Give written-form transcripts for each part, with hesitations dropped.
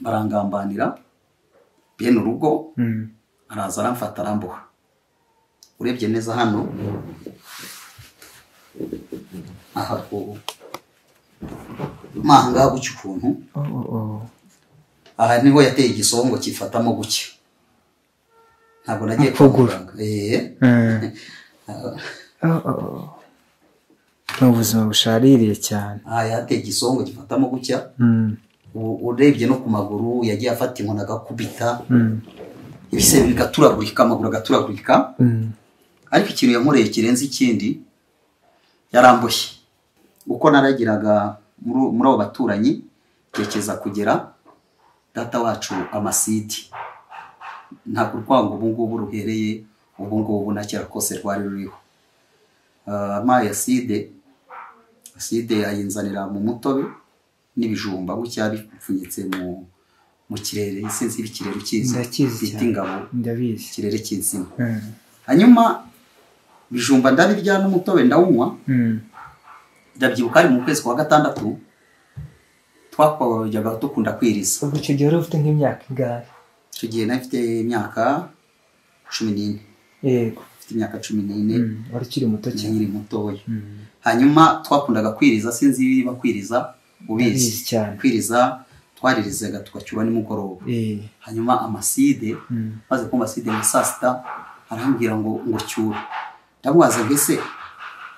barangambanira bene urugo araza aramfata aramboha urebye neza hano aha ko manga gucyo ukuntu aha niho yateye igisongo kifatamo gucyo ntabwo nagiye kuguranga n'ubuzima bushaririye cyane yateye igisongo gifatamo gucya urebye no ku maguru yagiye afata inkoni agakubita ibisebe bigaturagurika amaguru agaturagurika ariko ikintu yankoreye kirenze ikindi yaramboshye uko naragiraga muri abo baturanyi tekeza kugera data wacu amasidi ntabwo urwango ubu ngubu ruhereye ubu ngubu na kera kose rwari ruriho amaye aside ayinzanira mu mutobe n'ibijumba gutya bipfunyitse mu kirere sinzi ikirere cyiza bita ingabo ndabizi kirere cy'insina hanyuma bijumba ndabirya n'umutobe ndawunywa ndabyibuka ari mu kwezi kwa gatandatu twakwajaga dukunda kwiriza ubwo icyo gihe ufite nk'imyaka ingahe icyo gihe nafite imyaka 14 yego ufite imyaka 14 wari ukiri muto cyane nkiri mutoya hanyuma twakundaga kwiriza sinzi biba kwiriza ubizi cyane kwiriza twaririzaga tugacyura nimugoroba hanyuma amaside maze kumva aside mu sasta arambwira ngo cyura ndamubaza mbese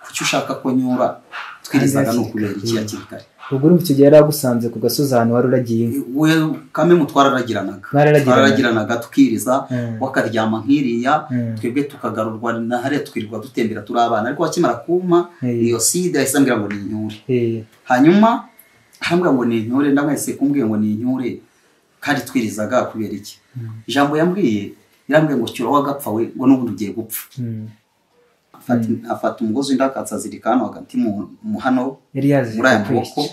kuki ushaka ko nyura twirizaga no kubera iki yakirikare ubwo uri mu kigero yaragusanze ku gasozi ahantu wari uragiye we kame mutwararagiranaga tukiriza wakaryama nkiriya twebwe tukagarurwa na hare twirirwa dutembera turi abana ariko akimara kuma iyo sida isambira ngo ni inyure hanyuma hambwa ngo ni inyure ndamwese kumbwiye ngo ni inyure kandi twirizaga kubera iki ijambo yambwiye irambwiye ngo cyura wagapfa we ngo n'ubundi ugiye gupfa afata umugozi ndakatsa zirikano hagati mu hano muri aya maboko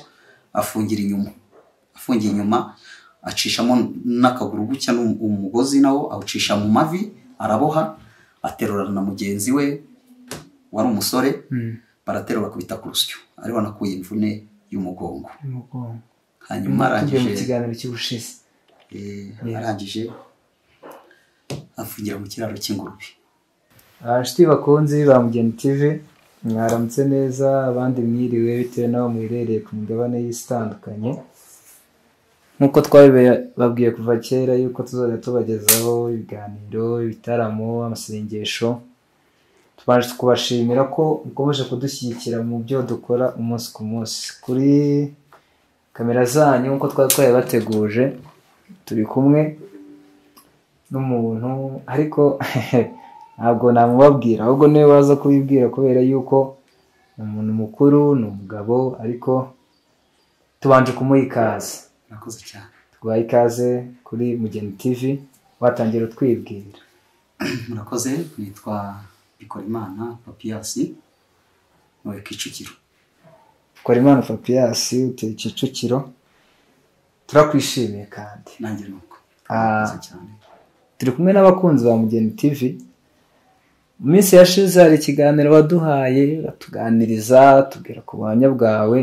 afungiye inyuma acishamo n'akaguru gucya umugozi nawo awucisha mu mavi araboha aterurana na mugenzi we wari umusore baraterura kubita ku rusyo ariho nakuye imvune y'umugongo hanyuma arangije mu kiganiro cy'ubushize arangije afungira mu kiraro cy'ingurube abashiti bakunzi ba Mugeni TV mwaramutse neza abandi mwiriwe bitewe n'aho mwirereye ku migabane y'isi itandukanye nkuko twabibabwiye kuva kera yuko tuzajya tubagezaho ibiganiro ibitaramo amasengesho tubanje kubashimira ko mukomeje kudushyigikira mu byo dukora umunsi ku munsi kuri kamera zanyu nkuko twari bateguje turi kumwe n'umuntu ariko ntabwo namubabwira ahubwo niwe waza kubibwira kubera yuko umuntu mukuru ni umugabo ariko tubanje kumuha ikaze nakoze cyane twaha ikaze kuri Mugeni TV watangira twibwira murakoze nitwa Bikorimana Papias no Kicukiro Bikorimana Papias utuye Kicukiro turakwishimiye kandi nanjye nuko cyane turi kumwe n'abakunzi ba Mugeni TV mu minsi yashize hari ikiganiro waduhaye batuganiriza tubwira ku buhamya bwawe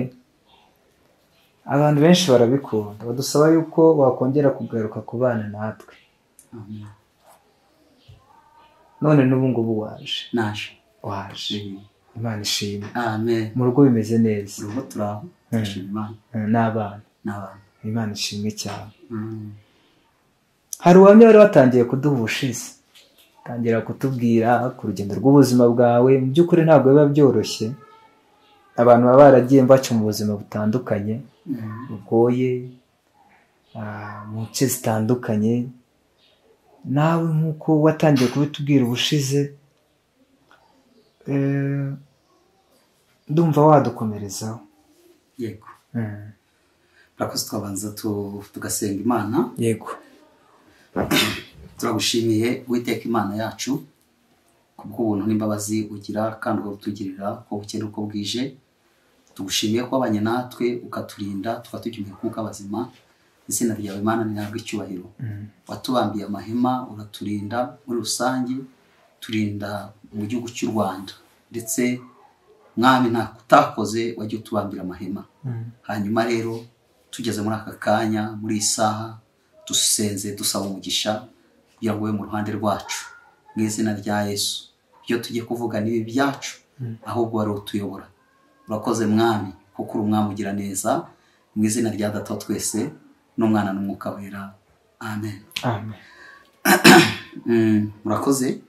abantu benshi barabikunda badusaba yuko wakongera kugaruka ku bana natwe none n'ubu ngubu waje Imana ishimwe mu rugo bimeze neza urugo turaho n'abana Imana ishimwe cyane hari ubuhamya wari watangiye kuduha ubushize tangira kutubwira ku rugendo rw'ubuzima bwawe mu by'ukuri ntabwo biba byoroshye abantu baba baragiye baca mu buzima butandukanye bugoye mu nce zitandukanye nawe nk'uko watangiye kubitubwira ubushize ndumva wadukomerezaho yego urakoze twabanza tugasenga Imana yego turagushimiye Uwiteka Imana yacu kubw'ubuntu n'imbabazi ugira kandi utugirira ko bukeye uko bwije tugushimiye ko abanye natwe ukaturinda tukatugira umwuka bazima izina ryawe Imana ntabwo icyubahiro watubambiye amahema uraturinda muri rusange turinda mu gihugu cy'u Rwanda ndetse mwami nta kutakoze wajye utubambira amahema hanyuma rero tugeze muri aka kanya muri isaha dusenze dusaba umugisha kugira ngo ube mu ruhande rwacu mu izina rya Yesu. Ibyo tugiye kuvuga ni ibyacu ahubwo wari utuyobora. Urakoze mwami kuko uri umwami ugira neza, mu izina rya Data twese n'Umwana n'Umwuka wera. Amen. Amen. Murakoze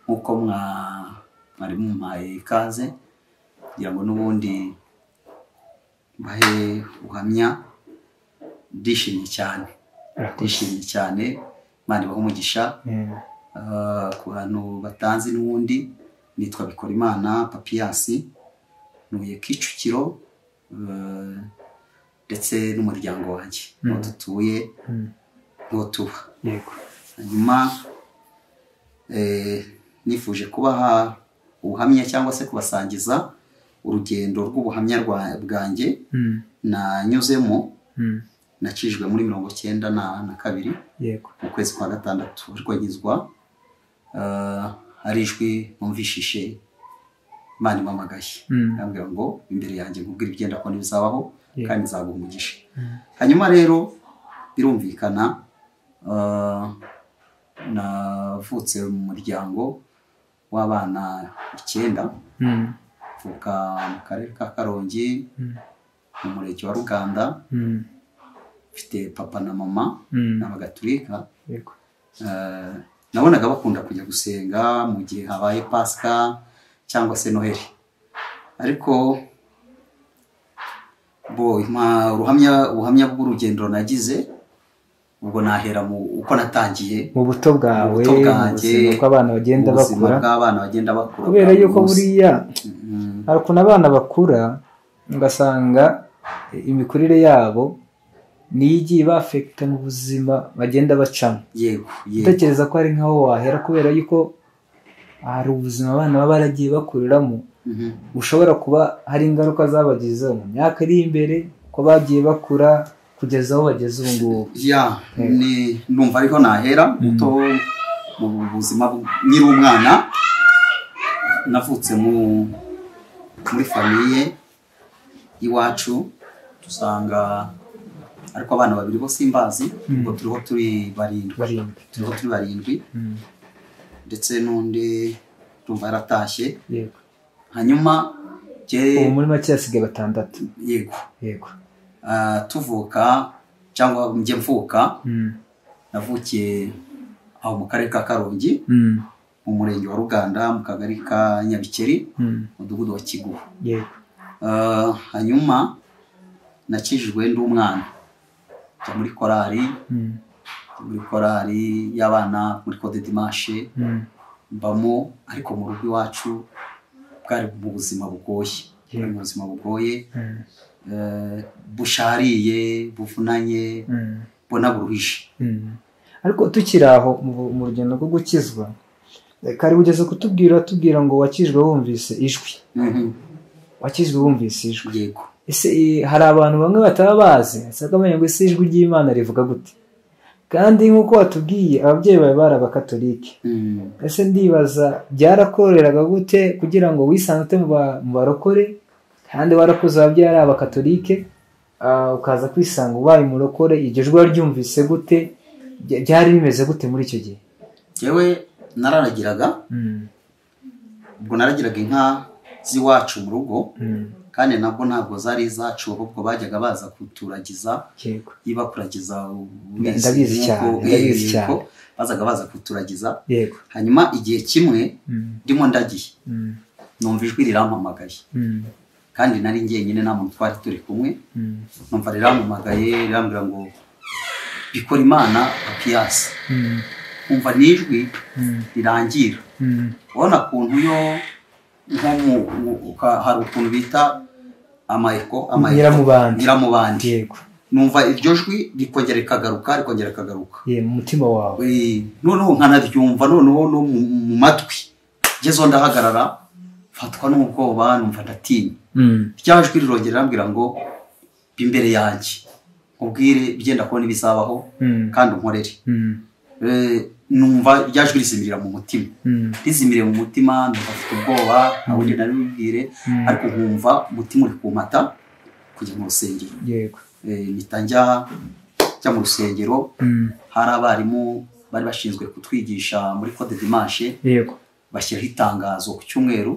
nkuko mwari mumpaye ikaze kugira ngo n'ubundi bahe ubuhamya. Ndishimye cyane Imana ibahe umugisha. Ku bantu batanzi n'ubundi nitwa Bikorimana Papiyasi, ntuye Kicukiro ndetse n'umuryango wanjye niho dutuye niho tuba. Hanyuma nifuje kubaha ubuhamya cyangwa se kubasangiza urugendo rw'ubuhamya bwanjye nanyuzemo. Nakijwe muri 1992 mu kwezi kwa gatandatu, ariko ngizwa ari ijwi numvishishe Imana impamagaye ambwira ngo imbere yanjye nkubwira ibyenda ko bizabaho kandi nzaguha umugisha. Hanyuma rero birumvikana navutse mu muryango w'abana 9, mvuka mu karere ka Karongi mu murenge wa Ruganda. Mfite papa na mama n'abagatulika. Nabonaga bakunda kujya gusenga mu gihe habaye Pasika cyangwa se Noheli, ariko ubuhamya bw'urugendo nagize ubwo nahera uko natangiye mu buto bwawe, uko abana bagenda bakura, kubera yuko buriya hari ukuntu abana bakura ugasanga imikurire yabo niyo igiye ibafekita mu buzima bagenda bacamo. Utekereza ko ari nkaho wahera, kubera yuko hari ubuzima abana baba baragiye bakuriramo bushobora kuba hari ingaruka zabagizeho mu myaka iri imbere, ko bagiye bakura kugeza aho bageze ubu ngubu. Numva ariho nahera muto mu buzima nyiri umwana. Navutse muri famiye iwacu, dusanga ariko abana babiri bo simbazi, ubwo turiho turi barindwi, ndetse n'undi tumva yaratashye. Hanyuma ubu muri make hasigaye 6. Yego. Tuvuka cyangwa njye mvuka, navukiye aho mu karere ka Karongi mu murenge wa Ruganda mu kagari ka Nyabikeri mudugudu wa Kiguhu. Hanyuma nakijijwe ndi umwana muri korali y'abana muri Code Dimanche mbamo, ariko mu rugo iwacu bwari mu buzima bugoye, bushariye, buvunanye, bona buruhije. Ariko tukiri aho mu rugendo rwo gukizwa, kari ugeze tubwira ngo wakijwe wumvise ijwi. Wakijwe wumvise ijwi. Yego. Ese hari abantu bamwe bataba bazi ngo ese ijwi ry'Imana rivuga gute? Kandi nk'uko watubwiye ababyeyi bawe bari abakatolike. Ese ndibaza byarakoreraga gute kugira ngo wisanzute mu barokore, kandi warakuze ababyeyi ari abakatolike ukaza kwisanga ubaye umurokore? Iryo jwi waryumvise gute? Byari bimeze gute muri icyo gihe? Yewe nararagiraga, ubwo naragiraga inka z'iwacu mu rugo, kandi nabwo ntabwo zari izacu, ahubwo bajyaga baza kuturagiza. Iba kuragiza ndabizi cyane, bazaga baza kuturagiza. Hanyuma igihe kimwe ndimo ndagiye, numva ijwi rirampamagaye, kandi nari njyenyine nta muntu twari turi kumwe. Numva rirampamagaye rirambwira ngo Bikorimana Papiyasi. Umva nijwi rirangira. Ubona kuntu yo hari ukuntu bita amayeko nyiramubandi. Numva iryo jwi rikongera rikagaruka mu mutima wawe. Noneho nkanaryumva noneho no mu matwi. Ngezeho ndahagarara, fatwa n'ubwoba, numva ndatinya. Rya jwi rirongera rirambwira ngo imbere yanjye ubwire byenda kubona ibizabaho kandi unkorere. Numva rya jwi rizimirira mu mutima. Rizimiriye mu mutima, numva afite ubwoba, abundi nari bibwire, ariko nkumva umutima uri kumata kujya mu rusengero. Mpita njya njya mu rusengero hari abarimu bari bashinzwe kutwigisha muri Code Dimanche yego bashyiraho itangazo ku cyumweru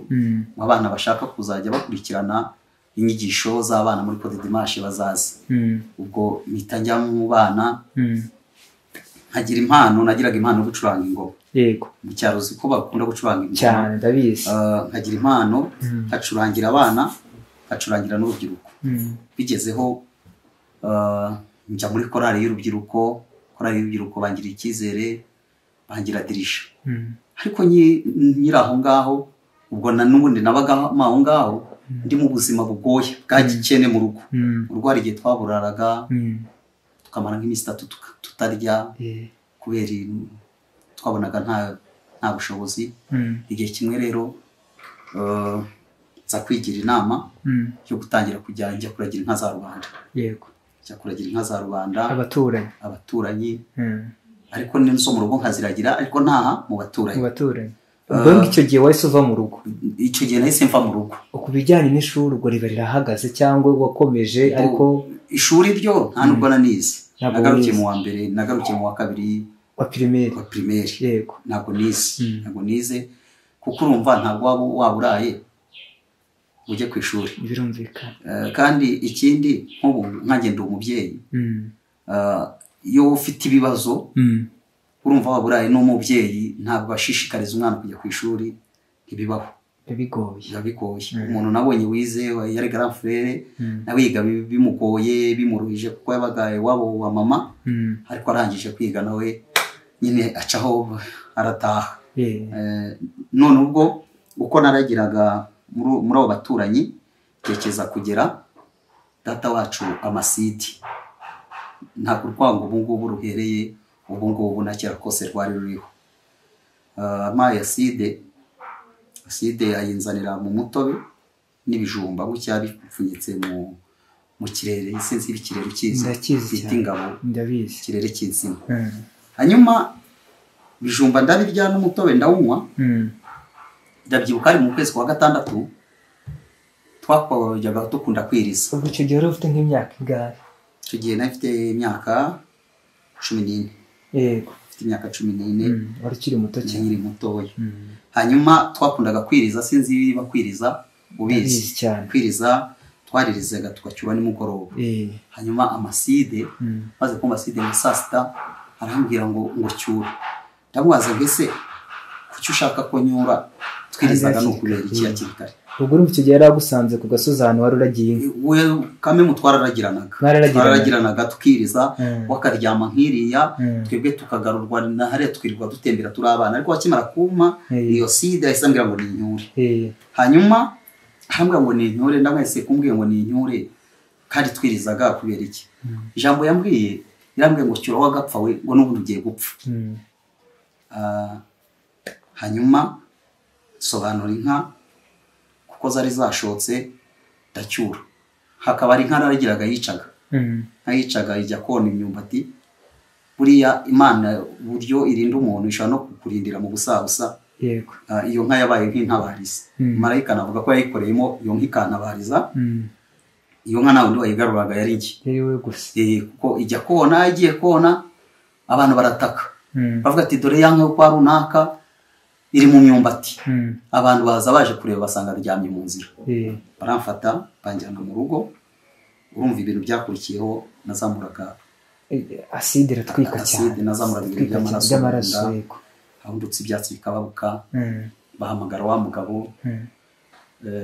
mu abana bashaka kuzajya bakurikirana inyigisho z'abana muri Code Dimanche bazazi ubwo mpita njya mu bana nagiraga impano yo gucuranga ingoma yego mu cyaro uzi ko bakunda gucuranga ingoma cyane ndabizi nkagira impano nkacurangira abana nkacurangira n'urubyiruko bigezeho njya muri korali y'urubyiruko bangira icyizere bangira dirisha ariko nyiri aho ngaho ubwo n'ubundi nabaga aho ngaho ndi mu buzima bugoye bwa gikene mu rugo hari igihe twaburaraga tukamara nk'iminsi 3 tutarya kubera twabonaga nta bushobozi igihe kimwe rero nza kwigira inama yo gutangira njya kuragira inka za rubanda yego njya kuragira inka za rubanda abaturanyi ariko n'inso mu rugo nkaziragira ariko ntaha mu baturanyi ubwo icyo gihe wahise uva mu rugo icyo gihe nahise mva mu rugo ku bijyanye n'ishuri ubwo riba rirahagaze cyangwa wakomeje ariko ishuri ryo nta nubwo nanize nagarukiye mu wa mbere nagarukiye mu wa kabiri wa primaire yego ntabwo nize kuko urumva ntabwo waburaye ujye ku ishuri birumvikana kandi ikindi nk'ubu nkagenda umubyeyi iyo ufite ibibazo urumva waburaye n'umubyeyi ntabwo ashishikariza umwana kujya ku ishuri ntibibaho bigoye umuntu nabonye wize yari grand frère nawe yiga bimugoye bimuruhije kuko yabaga iwabo wa mama ariko arangije kwiga nawe nyine acaho arataha none ubwo uko naragiraga muri abo baturanyi tekeza kugera data wacu amasidi ntabwo urwango ubu ngubu ruhereye ubu ngubu na kera kose rwari ruriho amaye aside ayinzanira mu mutobe n'ibijumba gutya bipfunyitse mu kirere sinzi ikirere bita ingabo ndabizi ikirere cy'insina hanyuma bijumba ndabirya n'umutobe ndawunywa ndabyibuka ari mu kwezi kwa gatandatu twakojyaga dukunda kwiriza ubwo icyo gihe ufite nk'imyaka ingahe icyo gihe nafite imyaka 14 yego ufite imyaka 14 wari ukiri muto cyane nkiri mutoya hanyuma twakundaga kwiriza sinzi biba kwiriza ubizi kwiriza twaririzaga tugacyura nimugoroba hanyuma amaside maze kumva aside mu sasta arambwira ngo cyura ndamubaza ngese kuki ushaka ko nyura twirizaga no kubera iki yakirikare ubwo urumva icyo gihe yaragusanze ku gasozi ahantu wari uragiye we kame mutwararagiranaga tukiriza wakaryama nkiriya twebwe tukagarurwa na hariya twirirwa dutembera turi abana ariko akimara kuma iyo sida isangira ngo ni inyure hanyuma hambwa ngo ni inyure ndamwese kumbwiye ngo ni inyure kandi twirizaga kubera iki ijambo yambwiye irambwiye ngo cyura wagapfa we ngo n'ubundi ugiye gupfa hanyuma sobanura inka kuko zari zashotse ndacyura hakaba ari inka naragiraga yicaga ijya kona imyumbati buriya Imana buryo irinda umuntu ishobora no kukurindira mu busabusa yego iyo nka yabaye nk'intabariza marayika navuga ko yayikoreyemo iyo nka ikantabariza iyo nka nawe wayigaruraga yari iki yewe gusa kuko ijya kona igiye kona abantu barataka bavuga ati dore yanka yo kwa runaka iri mu myumbati abantu baza baje kureba basanga ryamye mu nzira baramfata banjyana mu rugo urumva ibintu byakurikiyeho nazamuraga aside ratwika cyane nazamuraga ibintu by'amaraso yego ahundutse ibyatsi bikababuka bahamagara wa mugabo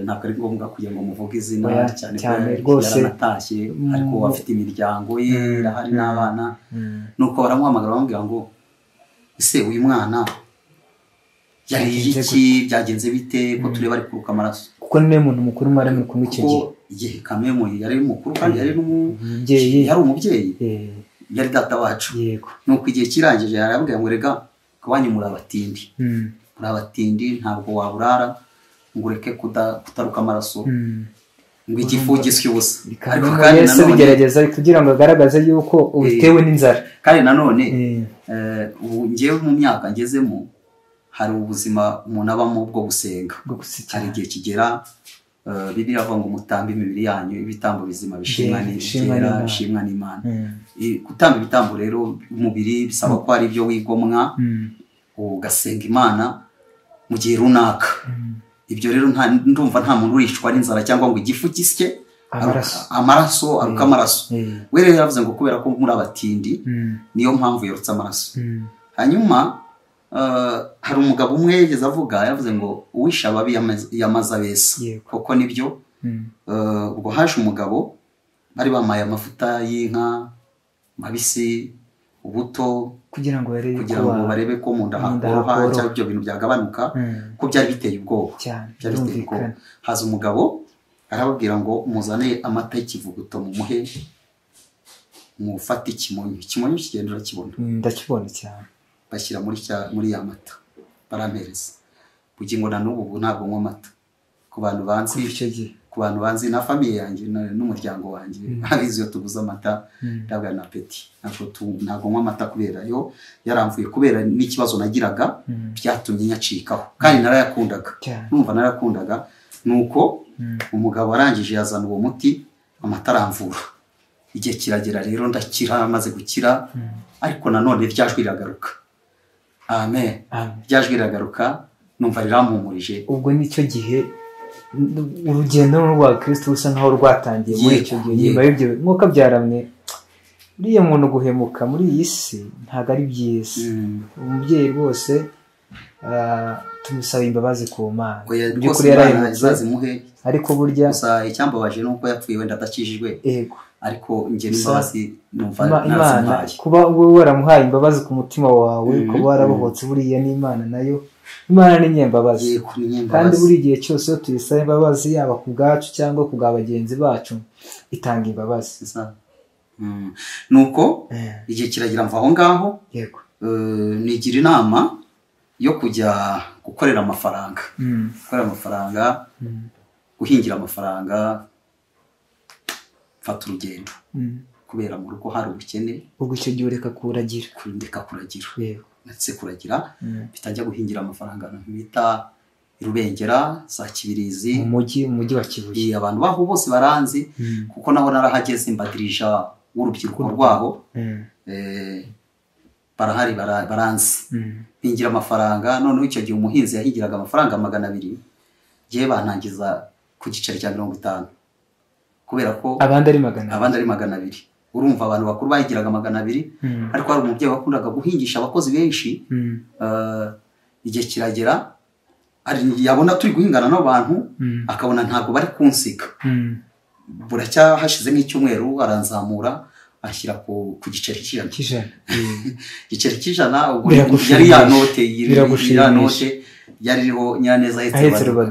ntabwo ari ngombwa kugira ngo muvuge izina cyane rwose yaranatashye ariko afite imiryango ye irahari n'abana nuko baramuhamagara bamubwira ngo ese uyu mwana yari iki byagenze bite ko tureba ari kuruka amaraso kuko niwe muntu mukuru mwari muri kumwe icyo gihe kamemo yari mukuru kandi yari umubyeyi yari data wacu nuko igihe kirangije yarambwira ngo rega kabanyu muri abatindi ntabwo waburara ngo ureke kutaruka amaraso ngo igifu gisye ubusa ariko kandi Yesu bigerageza kugira ngo agaragaze yuko ubitewe n'inzara kandi nanone ubu ngewe mu myaka ngezemo hari ubuzima umuntu abamo bwo gusenga hari igihe kigera Bibiliya avuga ngo mutambe imibiri yanyu ibitambo bizima bishimwa n'Imana. Gutamba ibitambo rero umubiri bisaba ko ari ibyo wigomwa ugasenga Imana mu gihe runaka. Ibyo rero ndumva nta muntu urishwa n'inzara cyangwa ngo igifu gisye amaraso aruka amaraso. We rero yavuze ngo kubera ko muri abatindi niyo mpamvu yorotse amaraso. Hanyuma hari umugabo umwe yigeze avuga yavuze ngo uwisha ababi yamaze abesa. Koko nibyo. Ubwo haje umugabo bari bamaye amavuta y'inka mabisi ubuto kugira ngo barebe ko mu nda hakoroha cyangwa ibyo bintu byagabanuka ko byari biteye ubwoba. Haza umugabo arababwira ngo muzane amata y'ikivuguto mumuhe mufate ikimonyo kigenda urakibona. Ndakibona cyane. Bashyira muri ya mata barampereza bugingo na n'ubu ntabwo nywa amata. Ku bantu banzi na famiye yanjye n'umuryango wanjye abizi yo tuguza amata ndabwa na peti ntabwo nywa amata kubera yo yaramvuye kubera n'ikibazo nagiraga byatumye nyacikaho kandi narayakundaga. Numva narayakundaga nuko umugabo arangije yazana uwo muti amata aramvura. Igihe kiragera rero ndakira amaze gukira ariko nanone ryajwi riragaruka. Amen. Ryajwi riragaruka numva rirampumurije. Ubwo nicyo gihe urugendo rwa Kristo rusa nkaho rwatangiye muri icyo gihe. Nyuma y'ibyo nk'uko byaramwe uriya muntu guhemuka muri iyi si ntabwo ari byiza. Umubyeyi rwose tumusaba imbabazi ku Mana. By'ukuri yarahemutse ariko burya gusa icyambabaje nuko yapfuye wenda adakijijwe. Ariko njye n'imbabazi numva Imana kuba wowe waramuhaye imbabazi ku mutima wawe kuba warabohotse buriya n'Imana nayo Imana ni nyembabazi. Kandi buri gihe cyose iyo tuyisaba imbabazi yaba ku bwacu cyangwa ku bwa bagenzi bacu itanga imbabazi. Nuko igihe kiragira mva aho ngaho nigira inama yo kujya gukorera amafaranga. Guhingira amafaranga mfata urugendo kubera mu rugo hari ubukene. Ubwo icyo gihe ureka kuragira ndetse kuragira bitajya guhingira amafaranga bita Irubengera za Kibirizi mu mujyi wa Kibuye. Abantu baho bose baranzi kuko naho narahageze mbadirija w'urubyiruko rwaho barahari baranzi. Hingira amafaranga none icyo gihe umuhinzi yahingiraga amafaranga 200 gihe bantangiza ku giceri cya 50 kubera ko abandi ari 200. Urumva abantu bakuru bahigiraga 200 ariko hari umubyeyi wakundaga guhingisha abakozi benshi. Igihe kiragera yabona turi guhingana n'abantu akabona ntabwo bari kunsiga. Buracya hashize nk'icyumweru aranzamura ashyira ku giceri cy'ijana. Igiceri cy'ijana yari ya note yariho Nyiraneza ahetse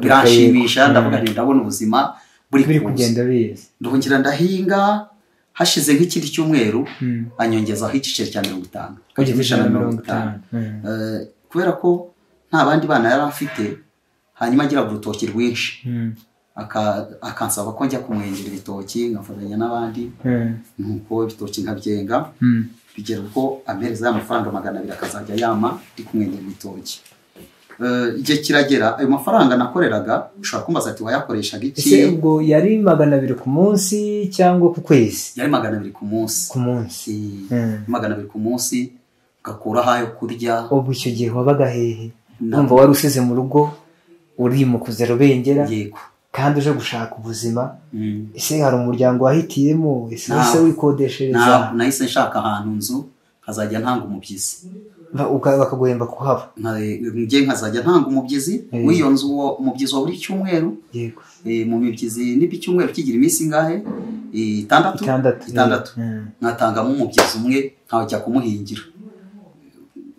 birashimisha. Ndavuga nti ndabona ubuzima buri kugenda biza. Ndongera ndahinga hashize nk'ikindi cyumweru anyongezaho igiceri cya 50. Kubera ko nta bandi bana yari afite hanyuma agira urutoki rwinshi akansaba ko njya kumwengera ibitoki ngafatanya n'abandi nuko ibitoki nkabyenga bigera uko ampereza y'amafaranga 200 akazajya yama ndi kumwengera ibitoki. Igihe kiragera ayo mafaranga nakoreraga ushobora kumbaza ati wayakoreshaga iki? Ese ubwo yari 200 ku munsi cyangwa ku kwezi? Yari 200 ku munsi. 200 ku munsi gakura hayo kurya. Ubwo icyo gihe wabaga hehe? Numva wari usize mu rugo uri mu Rubengera. Yego. Kandi uje gushaka ubuzima. Ese hari umuryango wahitiyemo? Ese wikodeshereza? Nahise nshaka ahantu nzu hazajya ntanga umubyizi. Bakaguhemba kuhaba. Ngiye nkazajya ntanga umubyizi w'iyo nzu umubyizi wa buri cyumweru. Yego. Mu mibyizi nibi cyumweru kigira iminsi ingahe? 6. Natangamo umubyizi umwe nkajya kumuhingira.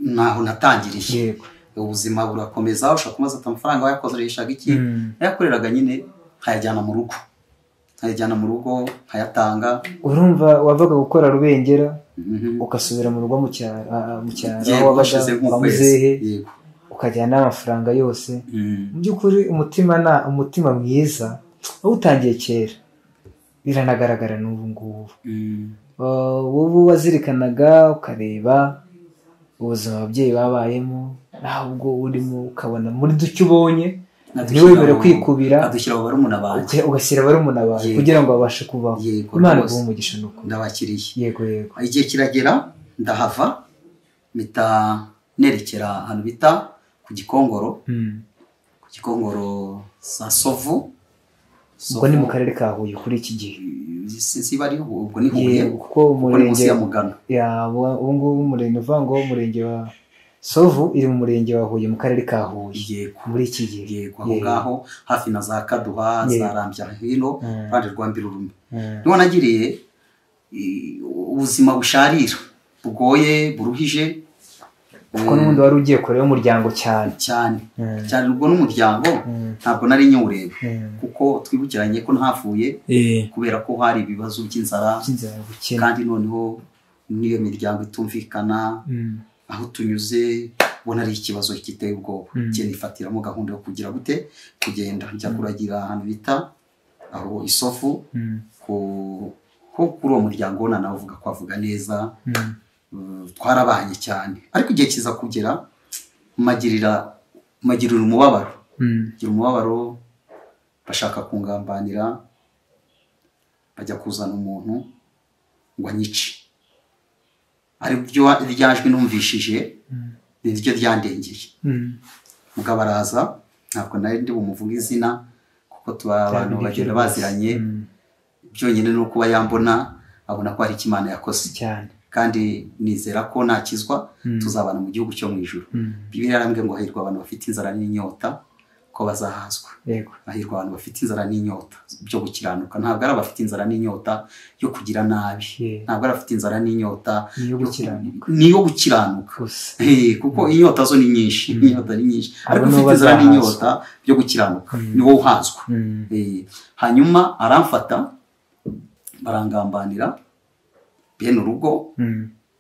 Naho natangiriye. Yego. Ubuzima burakomeza ushaka kumaza amafaranga wayakoreshaga iki? Yakoreraga nyine nkayajyana mu rugo nkayatanga. Urumva wavaga gukora Rubengera ugasubira mu rugo mu cyaro wabashize muzehe ukajyana n'amafaranga yose. Mu by'ukuri umutima mwiza utangiye kera biranagaragara n'ubu ngubu. Wowe wazirikanaga ukareba ubuzima ababyeyi babayemo ntabwo urimo ukabona muri duke ubonye ntiwemere kwikubira adushyira barumuna banjye ugashyira barumuna bawe kugira ngo babashe kubaho. Imana iguhe umugisha nuko ndabakiriye. Yego igihe kiragera ndahava mpita nerekera ahantu bita ku Gikongoro. Ku Gikongoro sa Sovu. Ubwo ni mu karere ka Huye kuri iki gihe. Siba ari ubwo ni Huye kuko umurenge ya Mugano. Ubu ngubu umurenge uvango umurenge wa Sovu iri mu murenge wa Huye mu karere ka Huye muri iki gihe. Aho ngaho hafi na za Kaduha za Rambya hino rwande rwa Mbirurume. Niho nagiriye ubuzima busharira bugoye buruhije. Kuko n'ubundi wari ugiye kureba umuryango cyane ubwo n'umuryango ntabwo nari nyureba kuko twibukiranye ko ntafuye kubera ko hari ibibazo by'inzara kandi noneho niyo miryango itumvikana aho tunyuze ubona ari ikibazo kiteye ubwoba. Nifatiramo gahunda yo kugira gute kugenda njya kuragira ahantu bita aho Isofu ko kuri uwo muryango nawe uvuga ko avuga neza. Twarabanye cyane ariko igihe kiza kugera magirira umubabaro. Gira umubabaro bashaka kungambanira bajya kuzana umuntu ngo anyice. Aribyo ryajwe numvishije niryo ryandengeye. Mugabo araza ntabwo nari ndi bumuvuga izina kuko tuba abantu bagenda baziranye. Byonyine no kuba yambona abona ko hari Imana yakoze cyane kandi nizera ko nakizwa tuzabana mu gihugu cyo mu ijuru. Bibiliya yarambwiye ngo hahirwa abantu bafite inzara n'inyota ko bazahazwa. Hahirwa abantu bafite inzara n'inyota byo gukiranuka. Ntabwo ari abafite inzara n'inyota yo kugira nabi. Ntabwo ari abafite inzara n'inyota niyo gukiranuka kuko inyota zo ni nyinshi. Inyota ni nyinshi ariko ufite inzara n'inyota byo gukiranuka niwo uhazwa. Hanyuma aramfata barangambanira bene urugo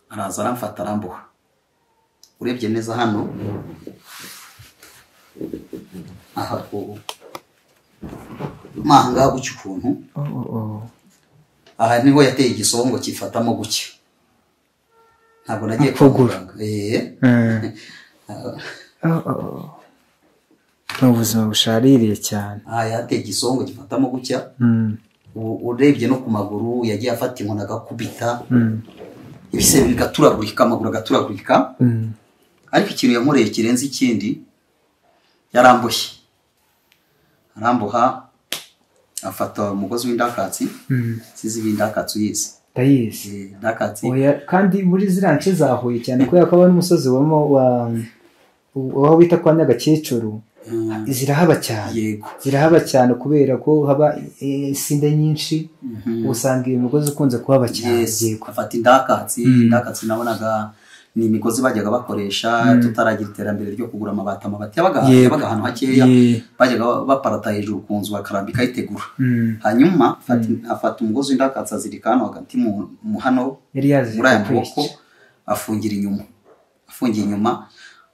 araza aramfata aramboha. Urebye neza hano aha manga gucya ukuntu aha niho yateye igisongo kifatamo gucya. Ntabwo nagiye kugura ubuzima bushaririye cyane. Yateye igisongo gifatamo gucya. Urebye no ku maguru yagiye afata inkoni agakubita ibisebe bigaturagurika amaguru agaturagurika. Ariko ikintu yankoreye kirenze ikindi yaramboshye. Aramboha afata umugozi w'indakatsi. Sizi w'indakatsi uyizi? Ndayizi. Indakatsi kandi muri zirance zahuye cyane ko yakaba n'umusozi waho bita kwa Nyagakecuru. Zirahaba cyane kubera ko haba isinde nyinshi. Usanga iyo migozi ukunze kuhaba cyane. Afata indakatsi nabonaga ni imigozi bajyaga bakoresha tutaragira iterambere ryo kugura amabati yabaga ahantu hakeya bajyaga baparata hejuru ku nzu bakarambika yitegura. Hanyuma afata umugozi w'indakatsi azirika hano hagati mu hano muri aya maboko afungiye inyuma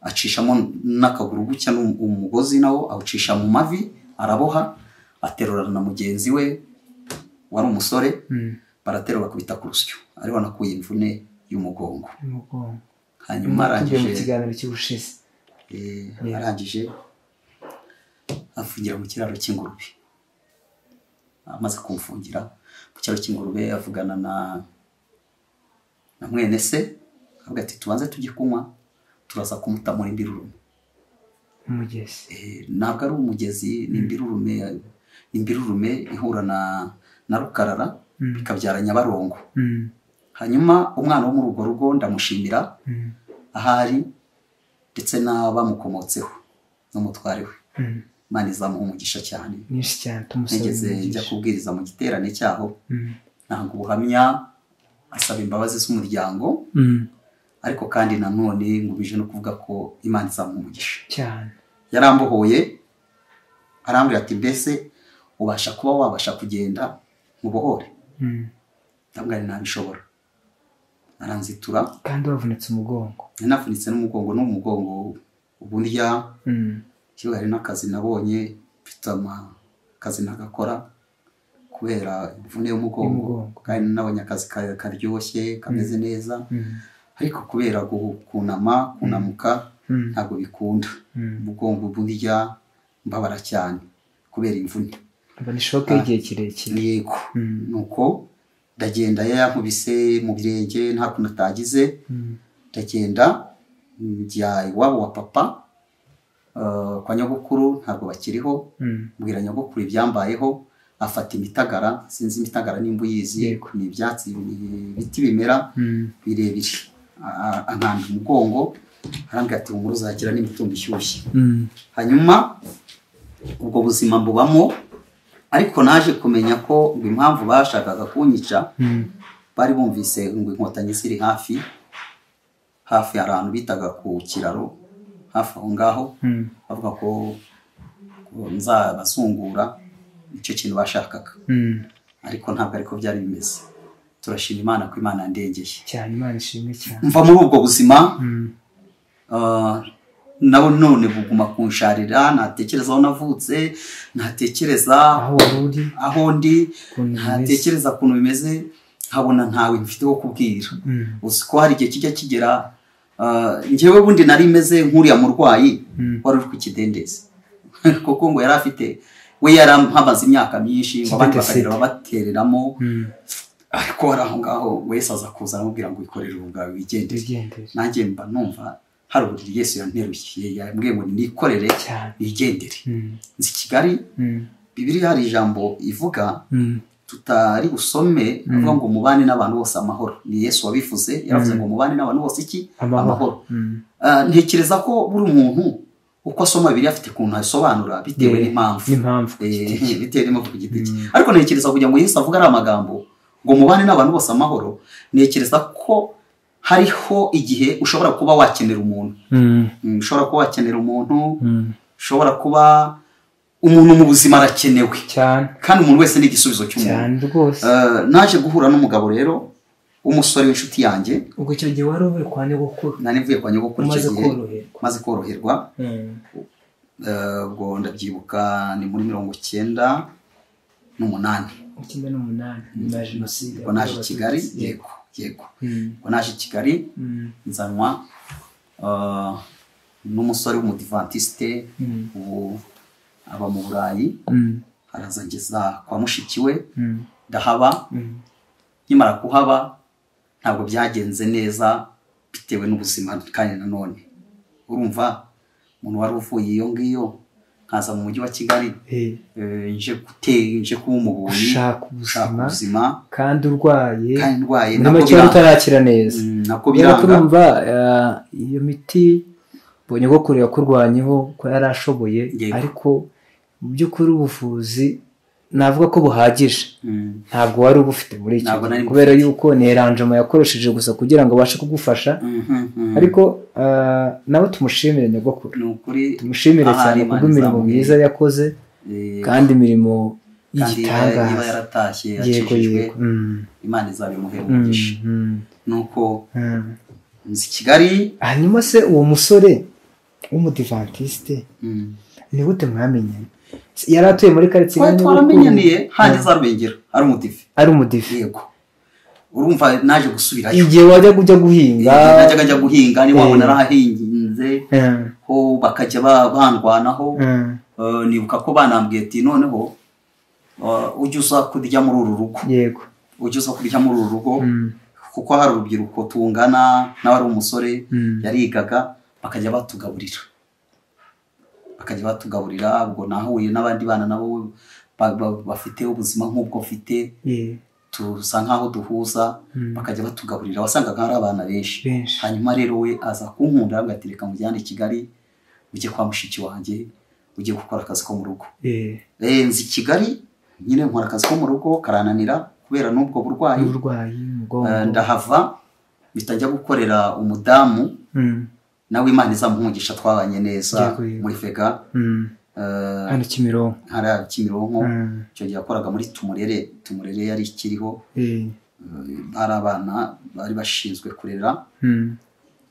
acishamo n'akaguru gucya umugozi nawo awucisha mu mavi araboha aterura na mugenzi we wari umusore baraterura kubita ku rusyo ariho nakuye imvune y'umugongo. Hanyuma arangije afungira mu kiraro cy'ingurube. Amaze kumfungira mu kiraro cy'ingurube avugana na mwene se avuga ati tubanze tujye kunywa turaza kumuta muri Mbirurume. Ntabwo ari umugezi ni Mbirurume ihura na Rukarara bikabyara Nyabarongo. Hanyuma umwana wo muri urwo rugo ndamushimira ahari ndetse n'abamukomotseho n'umutware we. Imana izamuha umugisha cyane. Nigeze njya kubwiriza mu giterane cyaho ntabwo ubuhamya asaba imbabazi z'umuryango ariko kandi nanone ngubije no kuvuga ko Imana izamuha umugisha cyane. Yarambohoye arambwira ati mbese ubasha kuba wabasha kugenda mubohore? Ndabwira ntabishobora. Aranzitura kandi wavunitse umugongo. Navunitse n'umugongo n'umugongo uburya kiba hari n'akazi nabonye mfite akazi nagakora kubera imvune y'umugongo kandi nabonye akazi karyoshye kameze neza ariko kubera kunamuka ntabwo bikunda. Umugongo burya mbabara cyane kubera imvune. Ni shoke y'igihe kirekire. Yego. Nuko ndagenda yankubise mu birenge nta kuntu atagize. Ndagenda njya iwabo wa papa kwa nyogokuru ntabwo bakiriho. Mbwira nyogokuru ibyambayeho, afata imitagara, sinzi imitagara nimba uyizi, ni ibyatsi biti bimera birebire, ankanda umugongo, arambwira ati umuru uzagira n'imitumba ishyushye. Hanyuma ubwo buzima mbubamo, ariko naje kumenya ko impamvu bashakaga kunyica bari bumvise ngo inkotanyi ziri hafi ahantu bitaga ku kiraro hafi aho ngaho, bavuga ko nzabazungura, icyo kintu bashakaga. Ariko ntabwo ariko byari bimeze. Turashima Imana ko Imana yandengeye cyane. Imana ishimwe cyane. Mva muri ubwo buzima nabo none buguma kunsharira, natekereza aho navutse, natekereza aho ndi, natekereza ukuntu bimeze, nkabona ntawe mfite wo kubwira. Uzi ko hari igihe kijya kigera, njyewe bundi nari meze nk'uriya murwayi wari uri ku kidendezi, kuko ngo yari afite, we yarampamaze imyaka myinshi, ngo abandi bakagira babatereramo, ariko wari aho ngaho wese aza kuza aramubwira ngo wikorere ubu bwawe wigendere. Nanjye mba numva hari uburiri Yesu yanteruye, yambwiye ngo nikorere wigendere. Nzi Kigali, Bibiliya hari ijambo ivuga tutari usome, avuga ngo mubane n'abantu bose amahoro. Ni Yesu wabivuze, yaravuze ngo mubane n'abantu bose iki? Amahoro. Ntekereza ko buri umuntu uko asoma Bibiliya afite ukuntu asobanura bitewe n'impamvu. Bitewe n'impamvu ku giti cye. Ariko ntekereza kugira ngo Yesu avuga ari amagambo ngo mubane n'abantu bose amahoro, ntekereza ko hariho igihe ushobora kuba wakenera umuntu. Ushobora kuba wakenera umuntu, ushobora kuba umuntu mu buzima arakenewe cyane, kandi umuntu wese ni igisubizo cy'umuntu. Naje guhura n'umugabo rero w'umusore w'inshuti yanjye. Ubwo icyo gihe wari uvuye kwa nyogokuru? Nari mvuye kwa nyogokuru icyo gihe, maze koroherwa. Ubwo ndabyibuka ni muri 98. 98 nyuma ya Jenoside. Ubwo naje i Kigali. Yego. Ubwo naje i Kigali nzanwa n'umusore w'umudivantiste, ubu aba mu Burayi. Araza ngeza kwa mushiki we, ndahaba. Nkimara kuhaba ntabwo byagenze neza bitewe n'ubuzima, kandi nanone urumva umuntu wari uvuye iyo ngiyo nkaza mu mujyi wa Kigali, nje kuba umubonyi, ushaka ubuzima kandi urwaye, nako utarakira neza. Nako biranga iyo miti bonye ko kure yakurwanyeho ko yarashoboye, ariko mu by'ukuri ubuvuzi navuga ko buhagije ntabwo wari ubufite muri iki, kubera yuko ni eranjemo yakoresheje gusa kugira ngo abashe kugufasha. Ariko nawe tumushimire nyogokuru, tumushimire cyane kubw'imirimo myiza yakoze, kandi imirimo y'igitangaza. Niba yaratashye yakijijwe, Imana izabimuhera umugisha. Nuko nzi Kigali. Hanyuma se uwo musore w'umudivantiste ni gute mwamenyanye? Yari atuye muri quartier twaramenyaniye handi za Rubengera, ari umudive. Yego. Urumva naje gusubirayo igihe wajya kujya guhinga, najyaga guhinga, ni wabona arahinze ho bakajya bandwanaho. Nibuka ko banambwiye ati noneho ujye uza kurya muri uru rugo. Yego. Ujye uza kurya muri uru rugo, kuko hari urubyiruko tungana nawe ari umusore yarigaga, bakajya batugaburira. Ubwo nahuye n'abandi bana nabo bafite ubuzima nk'ubwo mfite, tusa nkaho duhuza, bakajya batugaburira. Wasangaga hari abana benshi. Hanyuma rero we aza kunkunda, aramugatereka mujyane i Kigali, ujye kwa mushiki wanjye, ujye gukora akazi ko mu rugo. Nzi Kigali nyine nkora akazi ko mu rugo, karananira kubera n'ubwo burwayi. Ndahava bitajya gukorera umudamu, nawe Imana izamuhungisha, twabanye neza muri Fega. Hano Kimironko. Icyo gihe yakoraga muri Tumurere yari ikiriho. Hari abana bari bashinzwe kurera,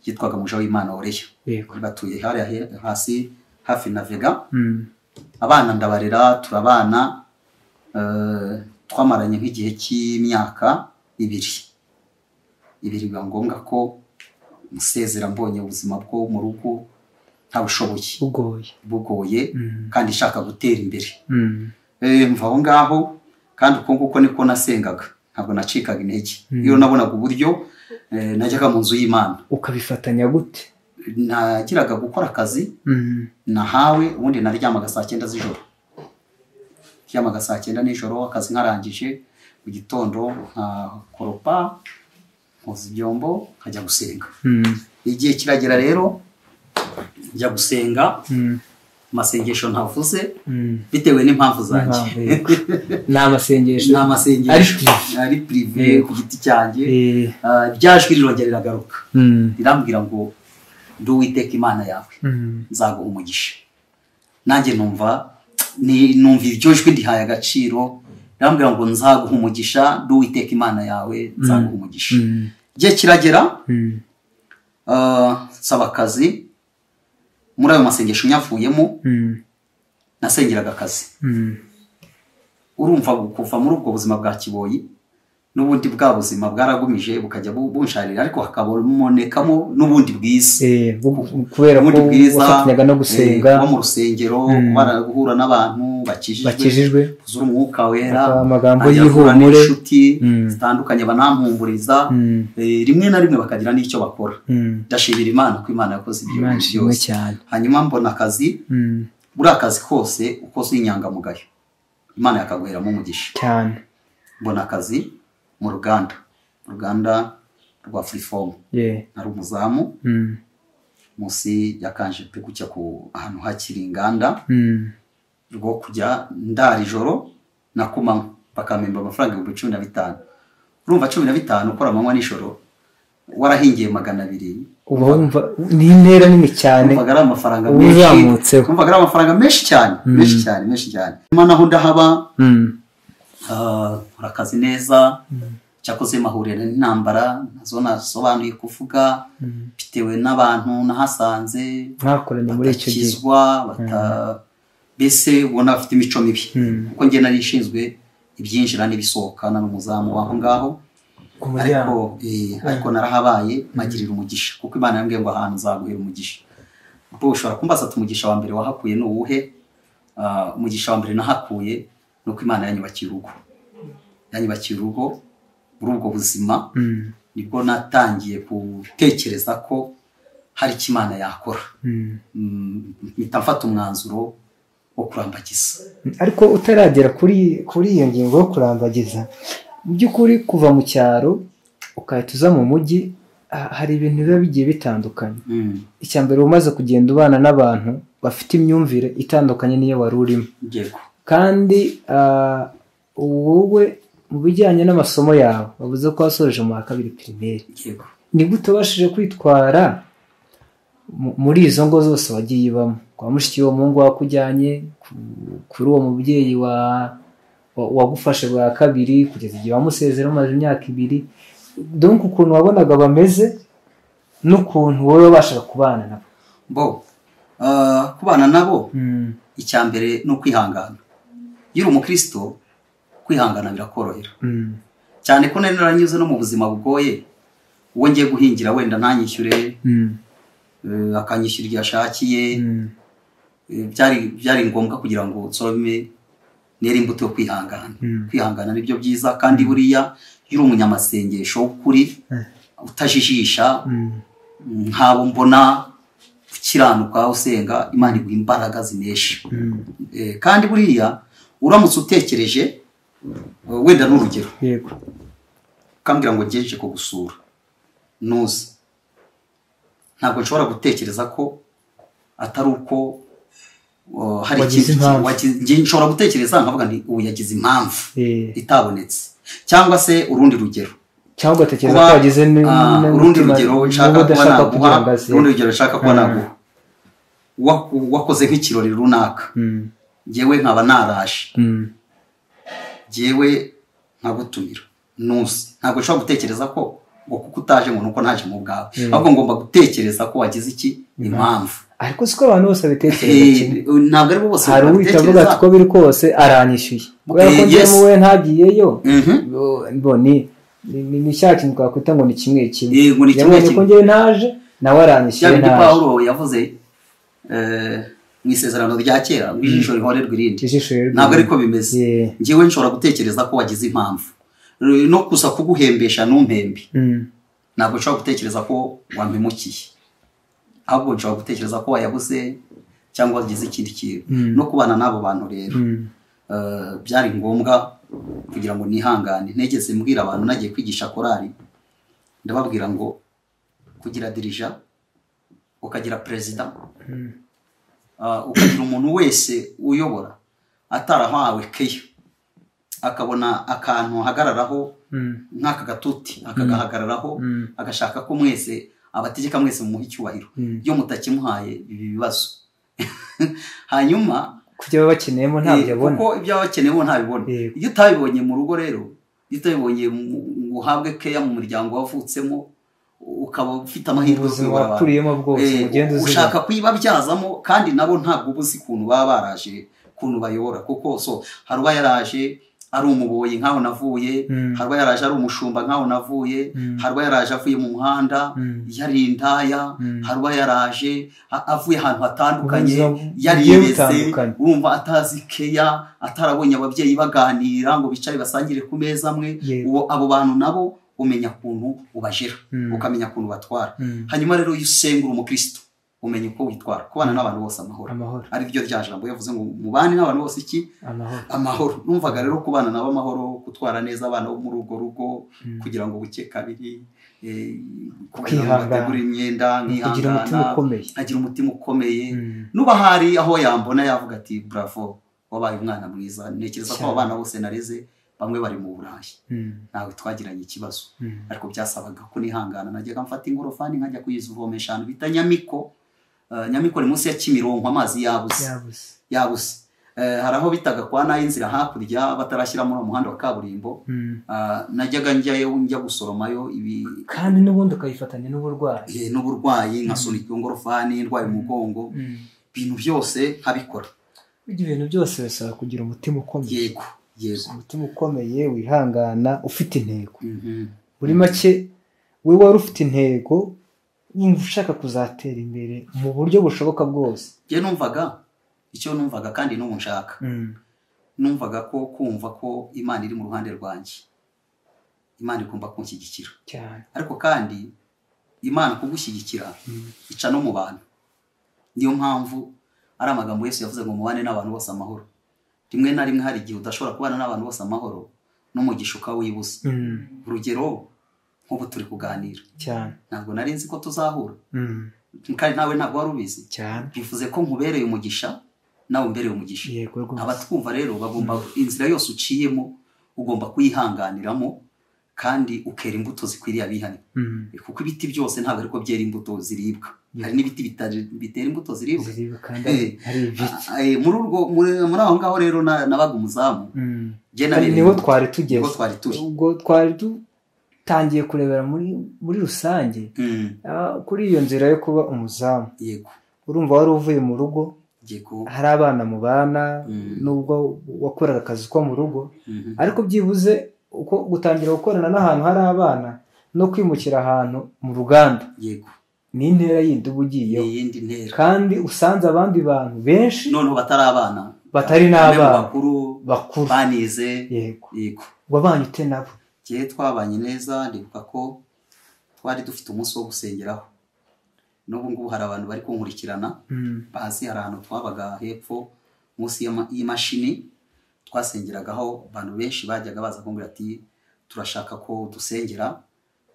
yitwaga Muja w'Imana Oreya. Batuye hasi hafi na Vega. Abana ndabarera, turabana. Twamaranye nk'igihe cy'imyaka 2. Biba ngombwa ko musezera, mbonye ubuzima bwo mu rugo nta bushoboye bugoye kandi ishaka gutera imbere mva aho ngaho kandi uko nguko niko nasengaga ntabwo nacikaga intege iyo nabonaga uburyo najyaga mu nzu y'Imana. Ukabifatanya gute? Nagiraga gukora akazi nahawe ubundi naryamaga saa 9 z'ijoro, ryamaga saa 9 nijoro akazi nkarangije mu gitondo nkakoropa nkoza ibyombo nkajya gusenga. Igihe kiragera rero njya gusenga amasengesho ntavuze bitewe n'impamvu zanjye. N'amasengesho ari privé ku giti cyanjye byajwi rirongera riragaruka rirambwira ngo ndi Uwiteka Imana yawe nzaguha umugisha. Nanjye numva iryo jwi ndihaye agaciro rirambwira ngo nzaguha umugisha ndi Uwiteka Imana yawe nzaguha umugisha. Igihe kiragera nsaba akazi muri ayo masengesho nyavuyemo nasengeraga akazi. Urumva kuva muri ubwo buzima bwa kiboyi n'ubundi bwa buzima bwaragumije bukajya bunsharira ariko hakabonekamo n'ubundi bwiza kubera ko wafatanyaga no gusenga mu rusengero guhura n'abantu bakijijwe kuzura umwuka wera amagambo y'ihumure inshuti zitandukanye banampumburiza rimwe na rimwe bakagira n'icyo bakora. Ndashimira Imana ko Imana yakoze ibyo byose. Hanyuma mbona akazi buri akazi kose ukoze inyangamugayo Imana yakaguheramo umugisha cyane. Mbona akazi mu ruganda rwa Freeform nari umuzamu munsi yakanje pe kujya ku ahantu hakiri inganda rwo kujya ndara ijoro nakumanywa bakamemba amafaranga 15,000. Urumva 15 ukora amanywa n'ijoro warahingiye 200. Ubumva ni intera nini cyane. Umva gara amafaranga menshi. Umva gara amafaranga menshi cyane. Imana aho ndahaba urakazi neza cyakoze mahurira n'intambara nazo nasobanuye kuvuga bitewe n'abantu nahasanze mwakoranye muri icyo gihe bese ubona bafite imico mibi kuko nge nari ishinzwe ibyinjira n'ibisohoka n'umuzamu waho ngaho ariko narahabaye magirira umugisha kuko Imana yambwiye ngo ahantu nzaguhera umugisha. Ubwo ushobora kumbaza ati umugisha wa mbere wahakuye ni uwuhe? Umugisha wa mbere nahakuye nuko Imana yanyubakiye urugo muri ubwo buzima nibwo natangiye gutekereza ko hari icyo Imana yakora mfata umwanzuro wo kurambagiza. Ariko utaragera kuri iyo ngingo yo kurambagiza mu by'ukuri kuva mu cyaro ukahita uza mu mujyi hari ibintu biba bigiye bitandukanye. Icya mbere umaze kugenda ubana n'abantu bafite imyumvire itandukanye niyo wari urimo kandi wowe mu bijyanye n'amasomo yawe bavuze ko wasoje mu wa 2 primaire. Ni gute wabashije kwitwara muri izo ngo zose wagiye ibamo kwa mushiki wo mungu wakujyanye kuri uwo mubyeyi wagufashe bwa 2 kugeza igihe wamusezera umaze imyaka 2? Donc ukuntu wabonaga bameze n'ukuntu wowe wabashaga kubana nabo kubana nabo icya mbere no kwihangana. Yiri umukristo kwihangana birakorohera cyane ko nari naranyuze no mu buzima bugoye. Uwo ngiye guhingira wenda ntanyishyure akanyishyura igihe ashakiye byari ngombwa kugira ngo nsome nera imbuto yo kwihangana nibyo byiza kandi buriya yiri umunyamasengesho w'ukuri utajijisha nk'abo mbona ukiranuka usenga Imana iguha imbaraga zinesha. Kandi buriya uramutse utekereje wenda n'urugero kambwira ngo ngejeje ko gusura nuzi ntabwo nshobora gutekereza ko atari uko hari ikintu nshobora gutekereza nkavuga nti ubu yagize impamvu itabonetse cyangwa se urundi rugero cyangwa utekereza ko yagize urundi rugero nshaka kuba naguha wakoze nk'ikirori runaka ngewe nkaba naraje ngewe nkagutumira nusi ntabwo nshobora gutekereza ko ngo kuko utaje ngo nuko naje mu bwawe ahubwo ngomba gutekereza ko wagize iki impamvu. Ariko siko abantu bose babitekereza ntabwo ari bose hari uwitavuga ati ko biri kose aranyishyuye kubera ko ngiye muwe ntagiyeyo ni cya kintu twakwita ngo ni kimwe yabonye ko ngiye ntaje nawe aranyishyuye naje. Paulo yavuze mu isezerano rya kera ijisho rihorerwa irindi ijisho rihorerwa ntabwo ariko bimeze njyewe nshobora gutekereza ko wagize impamvu no kusa kuguhembesha n'umpembe ntabwo nshobora gutekereza ko wampemukiye ahubwo nshobora gutekereza ko wayabuze cyangwa wagize ikindi kintu no kubana n'abo bantu rero byari ngombwa kugira ngo nihangane ntegeze mbwira abantu nagiye kwigisha korali ndababwira ngo kugira dirija ukagira perezida ukagira umuntu wese uyobora atarahawe keya akabona akantu hagararaho nk'aka gatuti akagahagararaho agashaka ko mwese abategeka mwese mumuha icyubahiro iyo mutakimuhaye ibi bibazo hanyuma kubyo baba bakeneyemo ntabyo abona kuko ibyo baba bakeneyemo ntabibona iyo utabibonye mu rugo rero iyo utabibonye ngo uhabwe keya mu muryango wavutsemo ukaba ufite amahirwe wakuriyemo bwose ugenda uzira ushaka kuyibabyazamo kandi nabo ntabwo ubuzi ukuntu baba baraje ukuntu bayobora kuko so haruba yaraje ari umuboyi nkaho navuye haruba yaraje ari umushumba nkaho navuye haruba yaraje avuye mu muhanda yarindaya haruba yaraje avuye ahantu hatandukanye yariyebeze urumva atazi keya atarabonye ababyeyi baganira ngo bicare basangire ku meza amwe abo bantu nabo umenya kuntu ubajira ukamenya kuntu batwara hanyuma rero iyo usengura umukristo umenya uko witwara kubana n'abantu bose amahoro ari byo rya jambo yavuze ngo mubane n'abantu bose iki amahoro numvaga rero kubana nabo amahoro gutwara neza abana bo muri urwo rugo kugira ngo buke kabiri kwihangana imyenda nkihangana agira umutima ukomeye nuba hari aho yambona yavuga ati bravo wabaye umwana mwiza ntekereza ko abana bose nareze bamwe bari mu Burayi nawe twagiranye ikibazo ariko byasabaga ko nihangana najyaga mfata ingorofani nkajya kuyizuvomesha ahantu bita Nyamiko Nyamiko ni munsi ya Kimironko amazi yabuze hari aho bitaga kwa nayo inzira hakurya batarashyira muri umuhanda wa kaburimbo najyaga njya gusoromayo ibi kandi n'ubundi ukayifatanya n'uburwayi nkasunika ingorofani ndwaye umugongo ibintu byose nkabikora ibintu byose bisaba kugira umutima ukomeye yego umutima ukomeye wihangana ufite intego muri make we wari ufite intego wumva ushaka kuzatera imbere mu buryo bushoboka bwose icyo numvaga kandi n'ubu nshaka numvaga ko kumva ko Imana iri mu ruhande rwanjye Imana igomba kunshyigikira cyane ariko kandi Imana kugushyigikira ica no mu bantu niyo mpamvu ari amagambo Yesu yavuze ngo mubane n'abantu bose amahoro rimwe na rimwe hari igihe udashobora kubana n'abantu bose amahoro n'umugisha ukawibuza urugero nk'ubu turi kuganira cyane ntabwo nari nzi ko tuzahura kandi nawe ntabwo wari ubizi cyane bivuze ko nkubereye umugisha nawe umbereye umugisha abatwumva rero bagomba inzira yose uciyemo ugomba kuyihanganiramo kandi ukera imbuto zikwiriye abihane kuko ibiti byose ntabwo ariko byera imbuto ziribwa hari n'ibiti bitera imbuto ziribwa kandi hari ibiti muri aho ngaho rero nabaga umuzamu niho twari tugeze ubwo twari dutangiye kurebera muri rusange kuri iyo nzira yo kuba umuzamu urumva wari uvuye mu rugo hari abana mu bana nubwo wakoraga akazi ko mu rugo ariko byibuze uko gutangira gukorana n'ahantu hari abana no kwimukira ahantu mu ruganda ni intera yindi uba ugiyeho kandi usanze abandi bantu benshi noneho batari abana batari n'abana bakuru banize yego wabanye ute nabo gihe twabanye neza ndibuka ko twari dufite umunsi wo gusengeraho n'ubu ngubu hari abantu bari kunkurikirana bazi hari ahantu twabaga hepfo munsi y'imashini twasengeragaho abantu benshi bajyaga baza kumbwira ati turashaka ko dusengera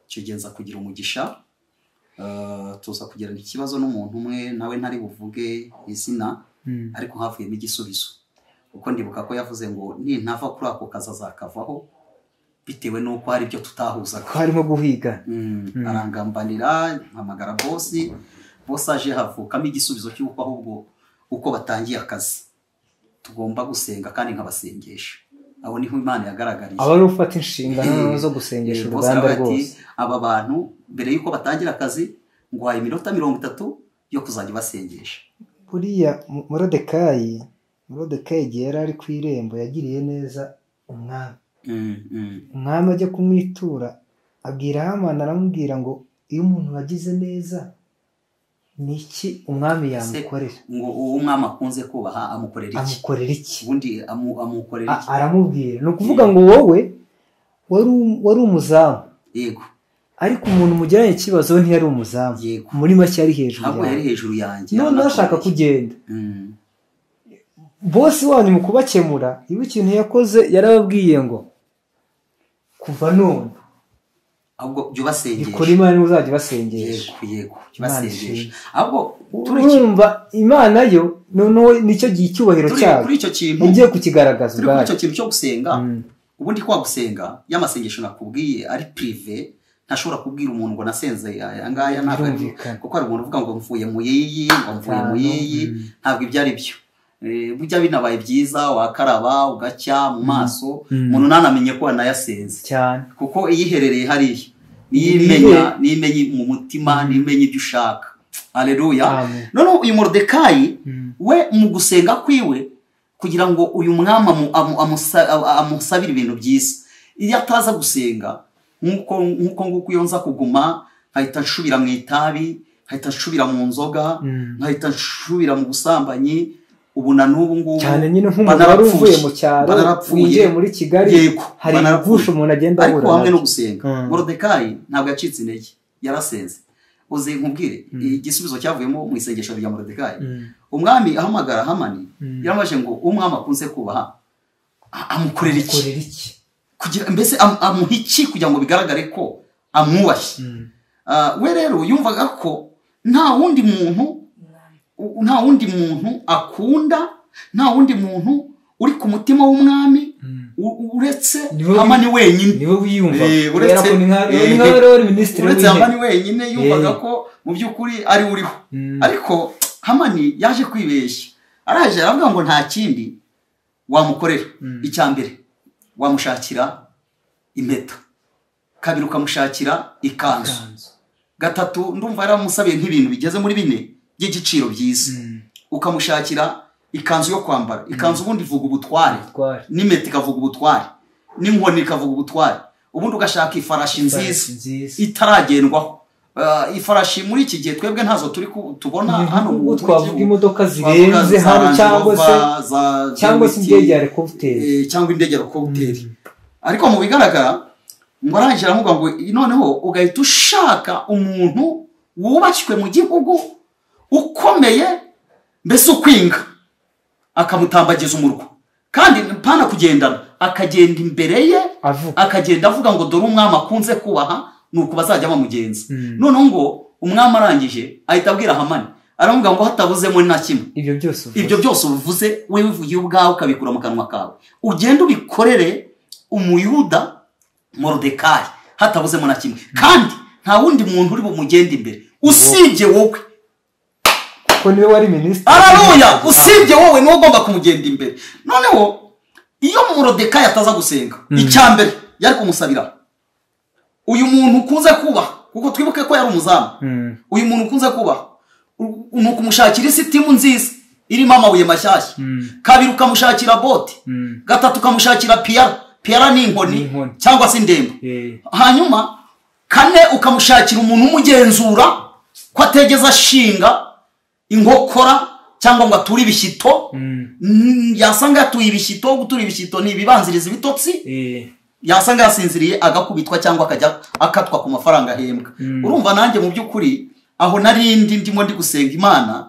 icyo gihe nza kugira umugisha tuza kugirana ikibazo n'umuntu umwe nawe ntari buvuge izina ariko havuyemo igisubizo kuko ndibuka ko yavuze ngo nintava kuri ako kazi azakavaho bitewe n'uko hari ibyo tutahuzaga harimo guhiga arangambanira mpamagara bosi aje havukamo igisubizo cy'uko ahubwo uko batangiye akazi tugomba gusenga kandi nkabasengesha abo niho Imana yagaragariye aba ari ufata inshingano zo gusengesha uruganda rwose aba bantu mbere yuko batangira akazi nguhaye iminota 30 yo kuzajya basengesha buriya Morodekayi igihe yari ari ku irembo yagiriye neza umwami umwami ajya kumwitura abwira Hamani aramubwira ngo iyo umuntu wagize neza niki umwami yamukorera ngo uwo mwami akunze kubaha amukorera iki ubundi amukorera iki aramubwira no kuvuga ngo wowe wari umuzamu yego ariko umuntu mugiranye ikibazo ntiyari umuzamu muri make yari hejuru yanjye none ashaka kugenda bosi wanyu mu kubakemura ibi ikintu yakoze yarababwiye ngo kuva none ahubwo jya ubasengesha ikora imana uzajya ubasengesha yego ubasengesha ahubwo turumva imana yo noneho nicyo gihe icyubahiro cyayo kuri icyo kintu ugiye kukigaragaza ubwayo kuri icyo kintu cyo gusenga ubundi kwa gusenga y'amasengesho nakubwiye ari prive ntashobora kubwira umuntu ngo nasenze ayangaya ntabwo kuko hari umuntu uvuga ngo mvuye mu yiyi ntabwo ibyo ari byo bujya binabaye byiza wakaraba ugacya mu maso umuntu nanamenye ko wanayasenze cyane kuko iyiherereye hariya niyimenye mu mutima niyimenye ibyo ushaka haleluya none uyu Moridekayi we mu gusenga kwiwe kugira ngo uyu mwami amusabire ibintu byiza iyo ataza gusenga nk'uko iyo nza kuguma nkahita nshubira mu itabi nkahita nshubira mu nzoga nkahita nshubira mu busambanyi ubu na n'ubu ngubu cyane nyine nk'umuntu wari uvuye mu cyaro winjiye muri Kigali hari ibigusha umuntu agenda ahura ariko hamwe no gusenga Moridekayi ntabwo yacitse intege yarasenze uzi nkubwire igisubizo cyavuyemo mu isengesho rya Moridekayi umwami ahamagara Hamani yaramaje ngo umwami akunze kubaha amukorera iki kugira mbese amuha iki kugira ngo bigaragare ko amwubashye we rero yumvaga ko nta wundi muntu akunda nta wundi muntu uri ku mutima w'umwami uretse Hamani wenyine niwe wiyumva uretse Hamani wenyine yumvaga ko mu by'ukuri ari uriho ariko Hamani yaje kwibeshya araje aravuga ngo nta kindi wamukorera icya mbere wamushakira impeta kabiri ukamushakira ikanzu gatatu ndumva yaramusabiye nk'ibintu bigeze muri 4 by'igiciro byiza ukamushakira ikanzu yo kwambara ikanzu ubundi ivuga ubutware n'impeta ikavuga ubutware n'inkoni ikavuga ubutware ubundi ugashaka ifarashi nziza itaragendwaho ifarashi muri iki gihe twebwe ntazo turi tubona hano mu twavuga imodoka zirenze hano cyangwa se indege ya helicopter cyangwa indege ya helicopter ariko mu bigaragara ngo arangira avuga ngo noneho ugahita ushaka umuntu wubashywe mu gihugu ukomeye mbese ukwinga akamutambagiza umurwa kandi mpana kugendana akagenda imbere ye akagenda avuga ngo dore umwami akunze kubaha nuko bazajya bamugenza noneho ngo umwami arangije ahita abwira Hamani aravuga ngo hatabuzemo na kimwe ibyo byose uvuze wewe uvugiye ubwawe ukabikura mu kanwa kawe ugenda ubikorere umuyuda Moridekayi hatabuzemo na kimwe kandi nta wundi muntu uri bumugende imbere usibye wowe ko niwe wari minisitiri haleluya usibye wowe niwe ugomba kumugenda imbere noneho iyo Moridekayi ataza gusenga icya mbere yari kumusabira uyu muntu ukunze kubaha kuko twibuke ko yari umuzamu uyu muntu ukunze kubaha ni ukumushakira isitimu nziza irimo amabuye mashyashya kabiri ukamushakira bote gatatu ukamushakira piyara n'inkoni cyangwa se indembo hanyuma kane ukamushakira umuntu umugenzura ko ategeza ashinga inkokora cyangwa ngo ature ibishyito yasanga yatuye ibishyito gutura ibishyito ni ibibanziriza ibitotsi yasanga yasinziriye agakubitwa cyangwa akajya akatwa ku mafaranga ahembwa urumva nanjye mu by'ukuri aho narindi ndimo ndi gusenga Imana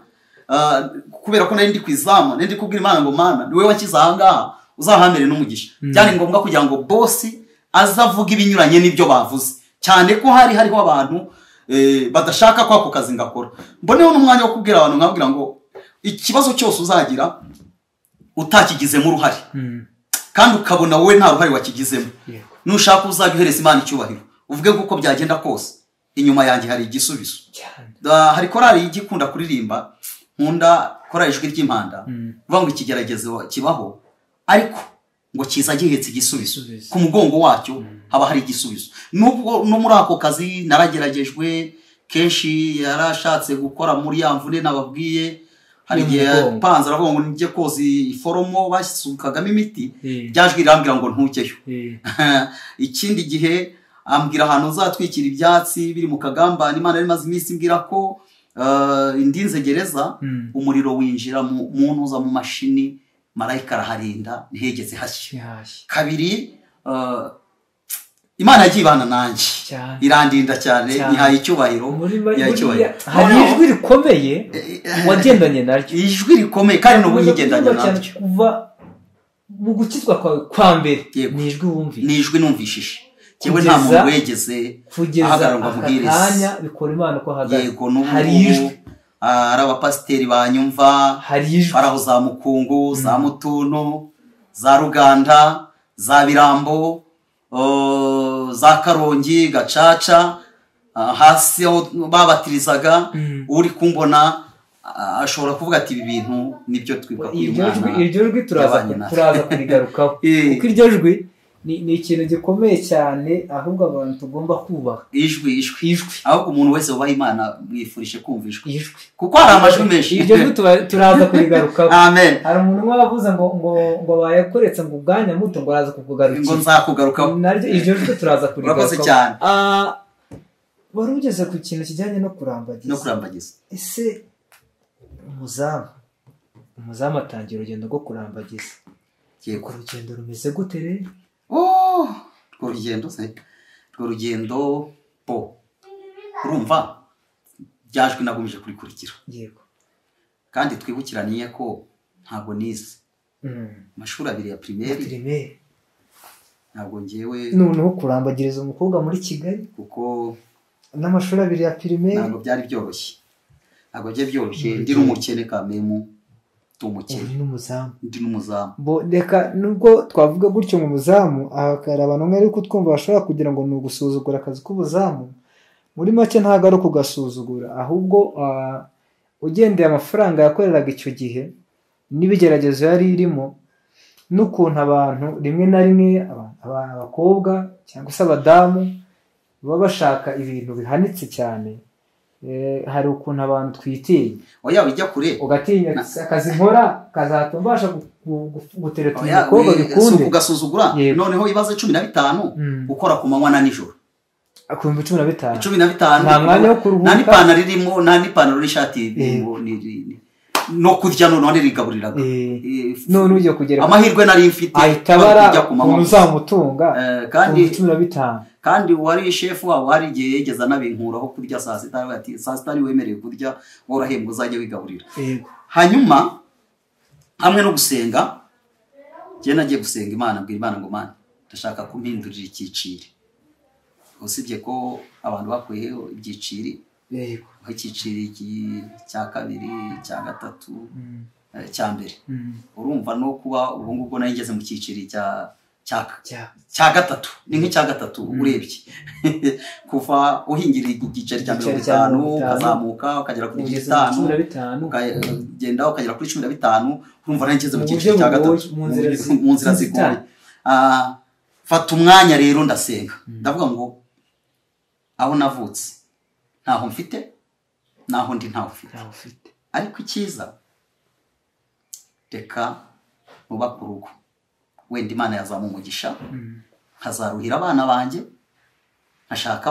kubera ko nari ndi kwizamu nari ndi kubwira Imana ngo Mana niwe wakiza ahangaha uzahamere n'umugisha byari ngombwa kugira ngo bosi azavuga ibinyuranye n'ibyo bavuze cyane ko hariho abantu badashaka ko ako kazi ngakora mboneho n'umwanya wo kubwira abantu nkabwira ngo ikibazo cyose uzagira utakigizemo uruhare kandi ukabona wowe nta ruhare wakigizemo nushaka uzagihereza Imana icyubahiro uvuge uko byagenda kose inyuma yanjye hari igisubizo hari korali igikunda kuririmba nkunda korali ijwi ry'impanda uvuga ngo ikigeragezo kibaho ariko ngo kiza gihetse igisubizo ku mugongo wacyo haba hari igisubizo nubwo no muri ako kazi narageragejwe kenshi yarashatse gukora muri ya mvune nababwiye hari igihe panza aravuga ngo nijye kozi iforomo basukagamo imiti byajwe irambwira ngo ntukeyo ikindi gihe ambwira ahantu uzatwikira ibyatsi biri mu kagambane Imana yari maze iminsi mbwira ko indinze gereza umuriro winjira mu ntuza mu mashini marayika araharinda ntihegeze hashya. Kabiri Imana yagiye ibana nanjye irandinda cyane nihaye icyubahiro. Hari ijwi rikomeye wagendanye naryo, ijwi rikomeye kandi n'ubu nyigendanye naryo kuva mu gukizwa kwawe kwa mbere. Ni ijwi wumvise, ni ijwi numvishije yewe nta muntu wegeze ahagarara ngo amubwirize. Kanya bikora Imana ko hagati. Yego hari ijwi, ari abapasiteri banyumva, hari aho za Mukungu, za Mutuntu, za Ruganda, za Birambo, za Karongi, Gacaca, hasi aho babatirizaga. Uri kumbona ashobora kuvuga ati ibi bintu nibyo twibuka kuri Imana. Iryo jwi turaza kurigarukaho kuko iryo jwi ni ikintu gikomeye cyane, ahubwo abantu tugomba kubaha ijwi. Ahubwo umuntu wese wubaha Imana mwifurije kumva ijwi, kuko hari amajwi menshi. Iryo jwi turaza kurigarukaho. Amen. Hari umuntu wavuze ngo bayakoretse ngo ubwanya muto ngo araza kukugarukira, ngo nzakugarukaho naryo. Iryo jwi turaza kurigarukaho. Urakoze cyane. Wari ugeze ku kintu kijyanye no kurambagiza. Ese umuzamu atangira urugendo rwo kurambagiza. Yego, urugendo rumeze gute rero? Urwo rugendo urumva byajwe nagumije kurikurikira. Yego, kandi twibukiraniye ko ntabwo nize amashuri 2 ya primaire. Ntabwo ngewe noneho kurambagiriza umukobwa muri Kigali, kuko n'amashuri 2 ya primaire ntabwo byari byoroshye. Ndi n'umukene kamemu, ndi n'umuzamu. Reka nubwo twavuga gutyo mu muzamu, hari abantu mwari kutwumva bashobora kugira ngo ni ugusuzugura akazi k'ubuzamu. Muri make ntabwo ari ukugasuzugura, ahubwo ugendeye amafaranga yakoreraga icyo gihe n'ibigeragezo yari irimo, n'ukuntu abantu rimwe na rimwe abakobwa cyangwa se abadamu baba bashaka ibintu bihanitse cyane. Hari ukuntu abantu twitinya, bijya kure ugatinya akazi nkora kazatuma mbasha gutereta umukobwa bikunde, ugasuzugura. Noneho ibaze 15 gukora ku manywa na nijoro, akumva 15 nta mwanya wo kuruhuka, nta n'ipantaro irimo, nta n'ipantaro n'ishati no kurya noneho nirigaburiraga. none ujya kugera amahirwe nari mfite ahita bara uzamutunga kandi 15. kandi wari chef wabo hari igihe yegeza nabinkuraho kurya saa sita, ati saa sita ni wemereye kurya, worahembwa uzajye wigaburira. Hanyuma hamwe no gusenga, je nagiye gusenga Imana, mbwira Imana ngo Mana ndashaka kumpindurira icyiciri. Usibye ko abantu bakweho ibyiciri, icyiciri cya 2, cya 3, cya mbere. Urumva no kuba ubu ngubwo nageze mu cyiciri cya 3, ni nk'icya 3 urebye. Kuva uhingira igiceri cya 50 ukazamuka ukagera kuri 15, ukagenda ukagera kuri 15, urumva nageze mu cyiciri cya 3 mu nzira zigoye. Fata umwanya rero ndasenga, ndavuga ngo aho navutse ntaho mfite, naho ndi ntaho mfite, ariko icyiza reka nubaka urugo, wenda Imana yazamu umugisha, nkazaruhira abana banjye, nkashaka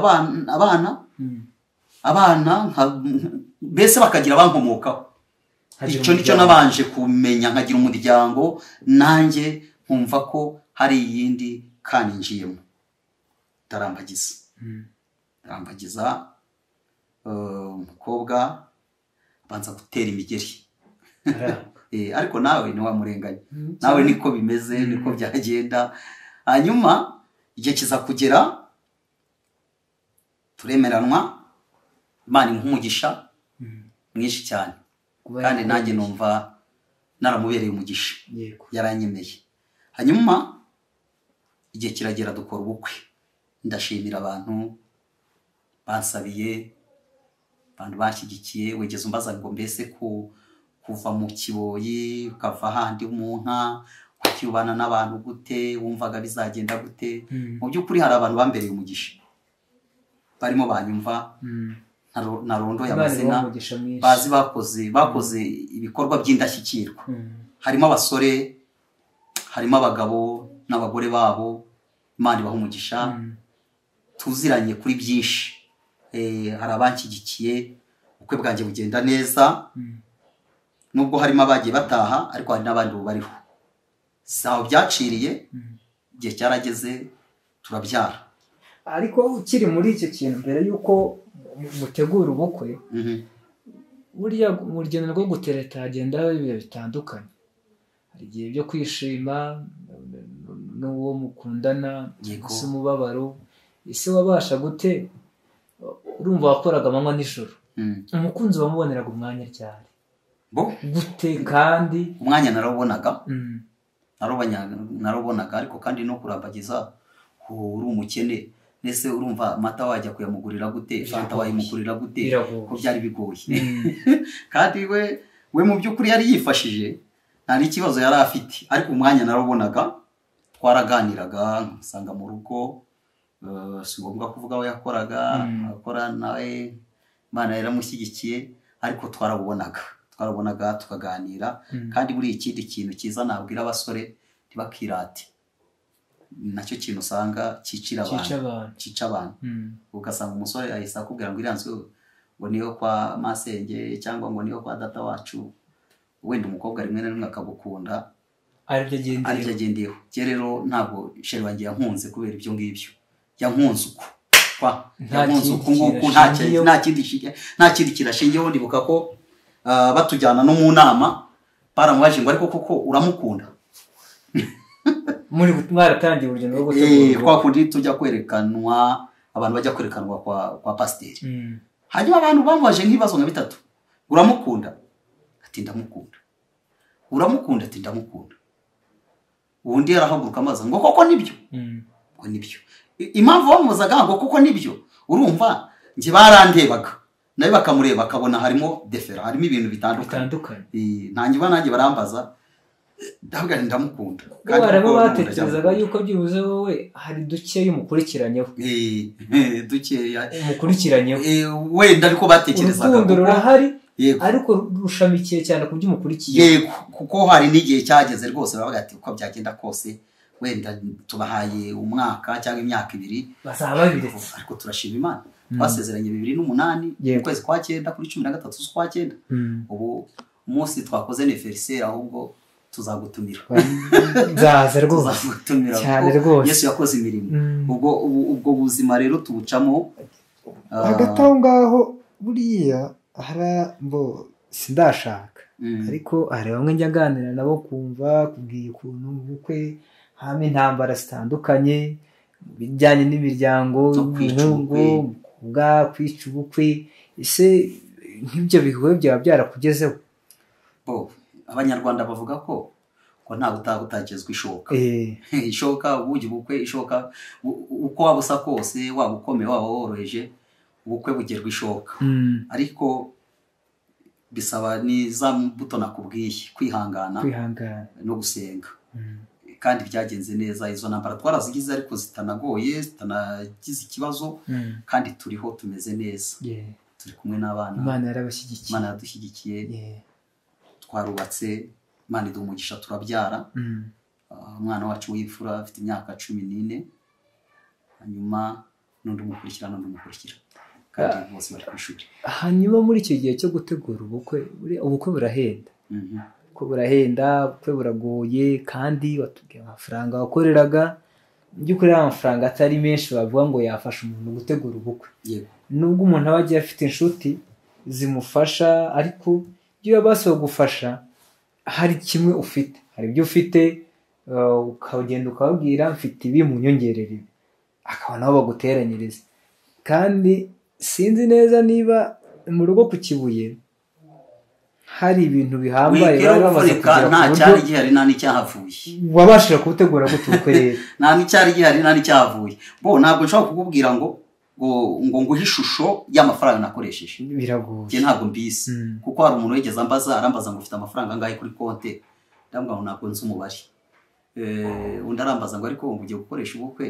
abana mbese bakagira abankomokaho. Icyo nicyo nabanje kumenya, nkagira umuryango nanjye nkumva ko hari iyindi kandi njiyemo. Ndarambagiza umukobwa banza gutera imigeri. Ariko nawe ntiwamurenganya, nawe niko bimeze, niko byagenda. Hanyuma igihe kiza kugera, turemeranwa, Imana imuha mwinshi cyane, kandi nanjye numva naramubereye umugisha, yaranyemeye. Hanyuma igihe kiragera dukora ubukwe. Ndashimira abantu bansabiye, abantu bashyigikiye. Wegeze umbaza ngo mbese kuva mu Kiboyi ukava ahandi mu nka, ukibana n'abantu gute, wumvaga bizagenda gute? Mu by'ukuri hari abantu bambereye umugisha, barimo banyumva, narondoye amazina, bazi bakoze ibikorwa by'indashyikirwa. Harimo abasore, harimo abagabo n'abagore babo, Imana ibaha umugisha. Tuziranye kuri byinshi. Hari abanshyigikiye ubukwe bwanjye bugenda neza nubwo harimo abagiye bataha ariko hari n'abandi bariho saho byaciriye igihe cyarageze turabyara. ariko ukiri muri icyo kintu mbere yuko mutegura ubukwe burya mu rugendo rwo gutereta hagendaho ibihe bitandukanye. Hari igihe byo kwishima n'uwo mukundana ese umubabaro ese wabasha gute urumva wakoraga amanywa n'ijoro umukunzi wamuboneraga umwanya cyane gute kandi umwanya narubonaga ariko kandi no kurambagiza uri umukene nese urumva amata wajya kuyamugurira gute fanta wayimugurira gute ko byari bigoye kandi we mu by'ukuri yari yifashije nta n'ikibazo yari afite ariko umwanya narubonaga twaraganiraga nsanga mu rugo si ngombwa kuvuga aho yakoraga akora nawe Imana yaramushyigikiye ariko twarabonaga tukaganira kandi buri ikindi kintu cyiza nabwira abasore ntibakirate nacyo kintu usanga cyica abantu ugasanga umusore ahise akubwira ngo iranzwe ngo niyo kwa masenge cyangwa ngo niyo kwa data wacu wenda umukobwa rimwe na rimwe akagukunda aribyo agendeyeho rero ntabwo sheri wanjye yankunze kubera ibyo ngibyo yankunze uko nguko nta kindi kirashingiyeho. Ndibuka ko batujyana no mu nama baramubaje ngo ariko koko uramukunda muri mwaratangiye urugendo rwo gutegura kwa kundi tujya kwerekanwa abantu bajya kwerekanwa kwa pasiteri hanyuma abantu bamubaje nk'ibibazo nka bitatu uramukunda ati ndamukunda uramukunda ati ndamukunda ubundi yarahaguruka amaze ngo koko nibyo ngo nibyo impamvu bamuzaga ngo koko nibyo urumva nje barandebaga nawe bakamureba akabona harimo defera harimo ibintu bitandukanye nanjye nanjye barambaza ndavuga ndamukunda kandi barabo batekerezaga yuko byibuze wowe hari duke y'umukurikiranyeho umukurikiranyeho wenda ariko batekerezaga urukundo rurahari ariko rushamikiye cyane ku by'umukurikiye kuko hari n'igihe cyageze rwose bavuga ati uko byagenda kose wenda tubahaye umwaka cyangwa imyaka 2 bazaba biretse ariko turashima Imana twasezeranye 2008 ukwezi kwa 9 kuri 13 z'ukwa 9 ubu umunsi twakoze neferiseri ahubwo tuzagutumira nzaza rwose cyane rwose Yesu yakoze imirimo ubwo buzima rero tubucamo hagati aho ngaho buriya harambo sindashaka ariko hari bamwe njya ganira nabo kumva kubwiye ukuntu ubukwe hame intambara zitandukanye bijyanye n'imiryango y'umuhungu bwa kwica ubukwe ese nk'ibyo bihuye byaba byarakugezeho abanyarwanda bavuga ko nta butagezwe ishoka ubugi bukwe ishoka uko wabusa kose waba ukomeye waba woroheje ubukwe bugerwa ishoka ariko bisaba ni za mbuto nakubwiye kwihangana no gusenga kandi byagenze neza izo ntambara twarazigize ariko zitanagoye zitanagize ikibazo kandi turiho tumeze neza turi kumwe n'abana Imana yarabashyigikiye Imana yadushyigikiye twarubatse Imana idumugisha turabyara umwana wacu w'imfura afite imyaka 14 hanyuma n'undi mukurikira kandi bose bari kwishuri. Hanyuma muri icyo gihe cyo gutegura ubukwe burahenda ubukwe buragoye kandi watubwiye amafaranga wakoreraga by'ukuri amafaranga atari menshi bavuga ngo yafasha umuntu gutegura ubukwe nubwo umuntu aba agiye afite inshuti zimufasha ariko iyo basaba gufasha hari kimwe ufite hari ibyo ufite ukagenda ukababwira mfite ibi mu nyongerere akaba nabo baguteranyiriza kandi sinzi neza niba mu rugo ku Kibuye hari ibintu bihambaye bari bamaze kugira nta cyari gihari nta n'icyahavuye wabashije kubutegura gute ubukwe rero nta n'icyari gihari nta n'icyahavuye ntabwo nshobora kukubwira ngo nguhe ishusho y'amafaranga nakoresheje biragoye njye ntabwo mbizi kuko hari umuntu wigeze arambaza ngo ufite amafaranga angahe kuri konte ndambwira ngo ntabwo nzi umubare undi arambaza ngo ariko ugiye gukoresha ubukwe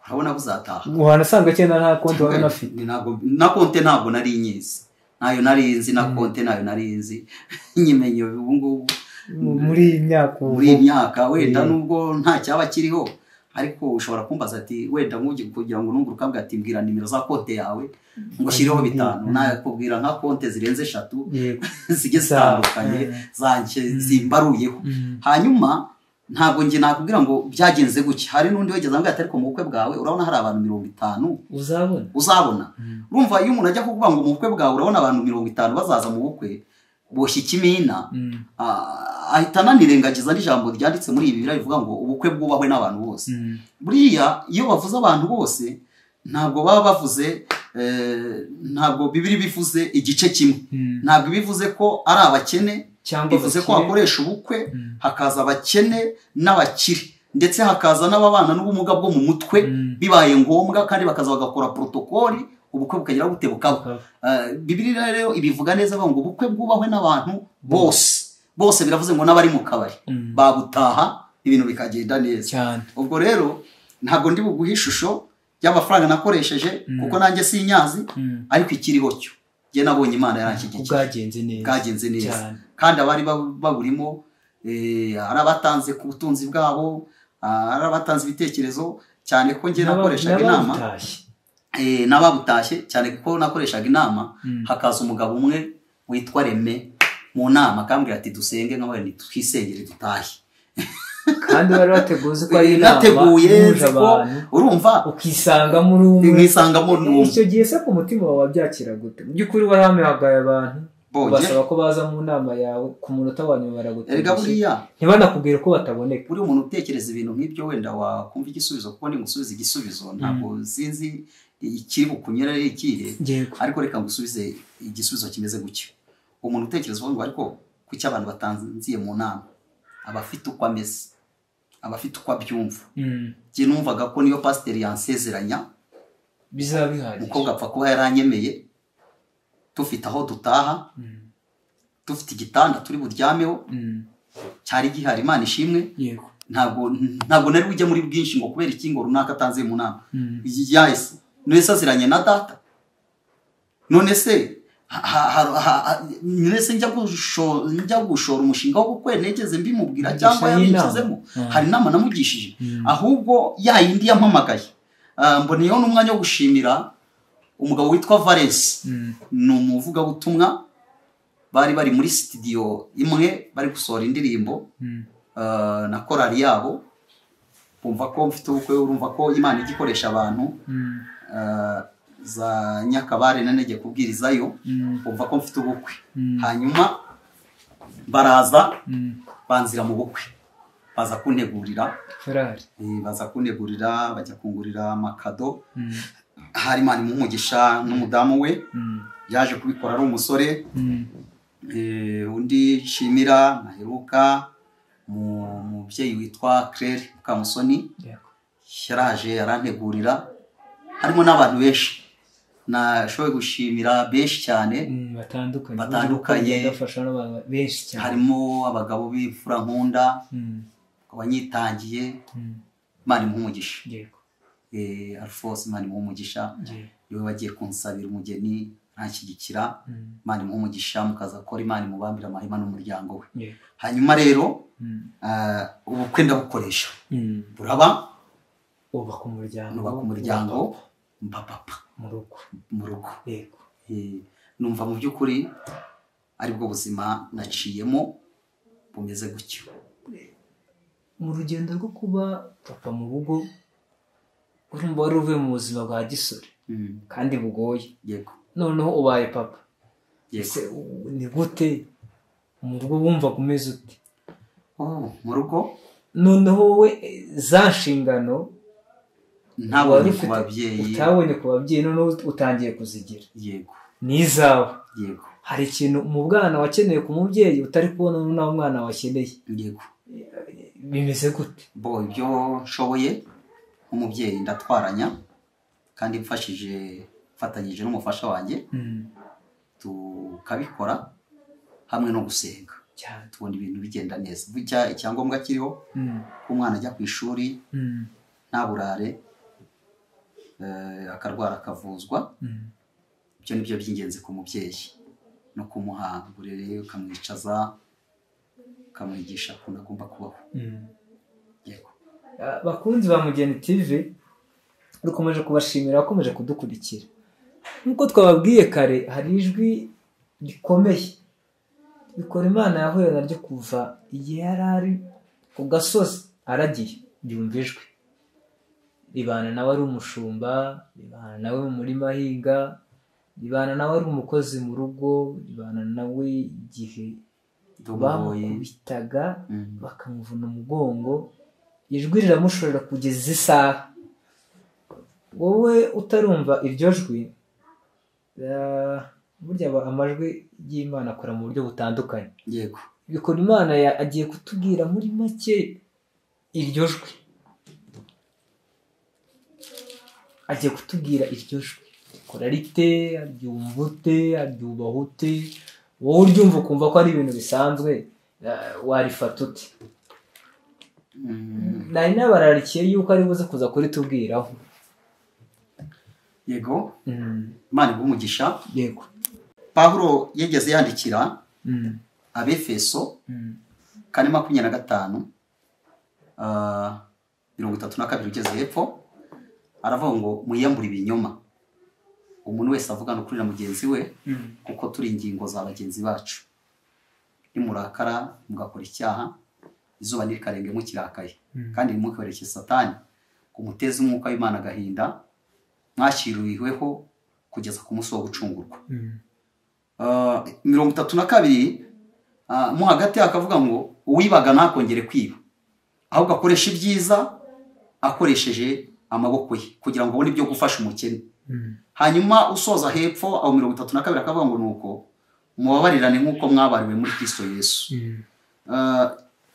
urabona buzataha wanasanga cyenda nta konte wabona afite na konte ntabwo nari nyizi nayo nari nzi na konte nayo nari nzi nyimenye ubu ngubu muri imyaka wenda nubwo nta cyaba kiriho ariko ushobora kumbaza ati wenda nk'ugiye kugira ngo nungure ukambwira ati mbwira nimero za konte yawe ngo shyireho 5 nakubwira nka konte zirenze 3 zige zitandukanye zanjye zimbaruyeho hanyuma ntabwo nge nakubwira ngo byagenze guki hari nundi wegeze ngo atari ko mu bukwe bwawe urabona hari abantu 50 uzabona urumva iyo umuntu ajya kuvuga ngo mu bukwe bwawe urabona abantu 50 bazaza mu bukwe boshye kimina ahita nanirengagiza n'ijambo ryanditse muri ibi Bibiliya rivuga ngo ubukwe bwubahwe n'abantu bose buriya iyo bavuze abantu bose ntabwo baba bavuze ntabwo Bibiliya bivuze igice kimwe ntabwo bivuze ko ari abakene bivuze ko hakoresha ubukwe hakaza abakene n'abakire ndetse hakaza n'ababana n'ubumuga bwo mu mutwe bibaye ngombwa kandi bakaza bagakora protokoli ubukwe bukagira gute bukaba Bibiliya rero ibivuga neza ngo ubukwe bwubahwe n'abantu bose biravuze ngo n'abari mu kabari babutaha ibintu bikagenda neza ubwo rero ntabwo ndi buguha ishusho y'amafaranga nakoresheje kuko nanjye sinyazi ariko ikiriho cyo je nabonye Imana yaranshyigikiye bwagenze neza kandi abari baburimo arabatanze ku butunzi bwabo arabatanze ibitekerezo cyane ko nge nakoreshaga inama n'ababutashye cyane ko nakoreshaga inama hakaza umugabo umwe witwa Reme mu nama akambwira ati dusenge nk'abandi twisengere dutahe kandi bari bateguze ko ari inama nateguye urumva ukisangamo n'umwe icyo gihe se ku mutima wawe byakira gute mu by'ukuri warahamagaye abantu basaba ko baza mu nama yawe ku munota wa nyuma baragutegereje ntibanakubwire ko bataboneka buri umuntu utekereza ibintu nk'ibyo wenda wakumva igisubizo kuko ni gusubiza igisubizo ntabwo sinzi ikiri bukunyera ari ikihe ariko reka ngusubize igisubizo kimeze gutyo umuntu utekereza ngo ariko kuki abantu batanziye mu nama abafite uko ameze abafite uko abyumva je numvaga ko niyo pasiteri yansezeranya bizabihari umukobwa apfa kuba yaranyemeye tufite aho dutaha dufite igitanda turi buryameho cyari gihari Imana ishimwe ntabwo nari bujye muri bwinshi ngo kubera ikingo runaka atanze mu nama yahise nese aziranye na data none se njya gushora umushinga wo gukwe negeze mbimubwira cyangwa yabicizemo hari inama namugishije ahubwo yayindi yampamagaye mboneyeho n'umwanya wo gushimira umugabo witwa Valens ni umuvugabutumwa bari muri studio imwe bari gusohora indirimbo na korali yabo bumva ko mfite ubukwe urumva ko Imana igikoresha abantu za Nyakabare nanege kubwirizayo bumva ko mfite ubukwe hanyuma baraza banzira mu bukwe baza kuntegurira bajya kungurira amakado hari Imana imumugisha n'umudamu we yaje kubikora ari umusore undi shimira naheruka mubyeyi witwa Claire Kamusoni yaraje arantegurira harimo n'abantu benshi nashoboye gushimira benshi cyane batandukanye harimo abagabo b'imfura nkunda abanyitangiye Imana imumugisha Alphonse Imana imumugisha yewe bagiye kunsabira umugeni ntashyigikira Imana imumugisha mukaza akora Imana imubambira amahema n'umuryango we hanyuma rero ubukwe ndabukoresha buraba ubaka umuryango mbapapa mu rugo numva mu by'ukuri aribwo buzima naciyemo bumeze gutyo mu rugendo rwo kuba papa mu rugo urumva wari uvuye mu buzima bwa gisore kandi bugoye noneho ubaye papa ni gute mu rugo wumva kumeze ute mu rugo noneho wowe za nshingano ntabonye ku babyeyi utabonye ku babyeyi noneho utangiye kuzigira n'izawe hari ikintu mu bwana wakeneye ku mubyeyi utari kubona n'aho umwana wakeneye bimeze gute ibyo nshoboye nk'umubyeyi ndatwaranya kandi mfatanyije n'umufasha wanjye tukabikora hamwe no gusenga tubona ibintu bigenda neza bijya icyangombwa kiriho ko umwana ajya ku ishuri ntaburare akarwara akavuzwa ibyo nibyo by'ingenzi ku mubyeyi no kumuha uburere ukamwicaza ukamwigisha ukuntu agomba kubaho bakunzi ba Mugeni TV dukomeje kubashimira bakomeje kudukurikira. Nkuko twababwiye kare, hari ijwi rikomeye bikora Imana yahuye naryo kuva igihe yari ari ku gasozi aragiye, yumva ijwi ribana nawe ari umushumba, ribana nawe mu murima ahinga, ribana nawe ari umukozi mu rugo, ribana nawe igihe bamukubitaga bakamuvuna umugongo, ijwi riramushorera kugeza isaha. Wowe utarumva iryo jwi, burya amajwi y'Imana akora mu buryo butandukanye. Yego. Bikora Imana agiye kutubwira muri make iryo jwi. Agiye kutubwira iryo jwi. Rikora rite, aryumva ute, aryubaha ute, wowe uryumva ukumva ko ari ibintu bisanzwe, warifata ute? Nari nabararikiye yuko ari buze kuza kuritubwiraho. Yego. Imana igumugisha. Yego. Pawulo yigeze yandikira Abefeso 4:25 32 ugeze hepfo, aravuga ngo mwiyambure ibinyoma, umuntu wese avugana ukuri na mugenzi we, kuko turi ingingo za bagenzi bacu. Nimurakara mugakora icyaha, izuba nirikarenge mukirakaye, kandi ntimukwereke Satani kumuteza umwuka w'Imana agahinda, mwashyiriweho kugeza ku munsi wo gucungurwa. 32 mo hagati akavuga ngo uwibaga ntakongere kwiba, ahubwo akoresha ibyiza akoresheje amaboko ye, kugira ngo abone ibyo gufasha umukene. Hanyuma usoza hepfo aho 32 akavuga ngo nuko mubabarirane nk'uko mwabariwe muri Kristo Yesu.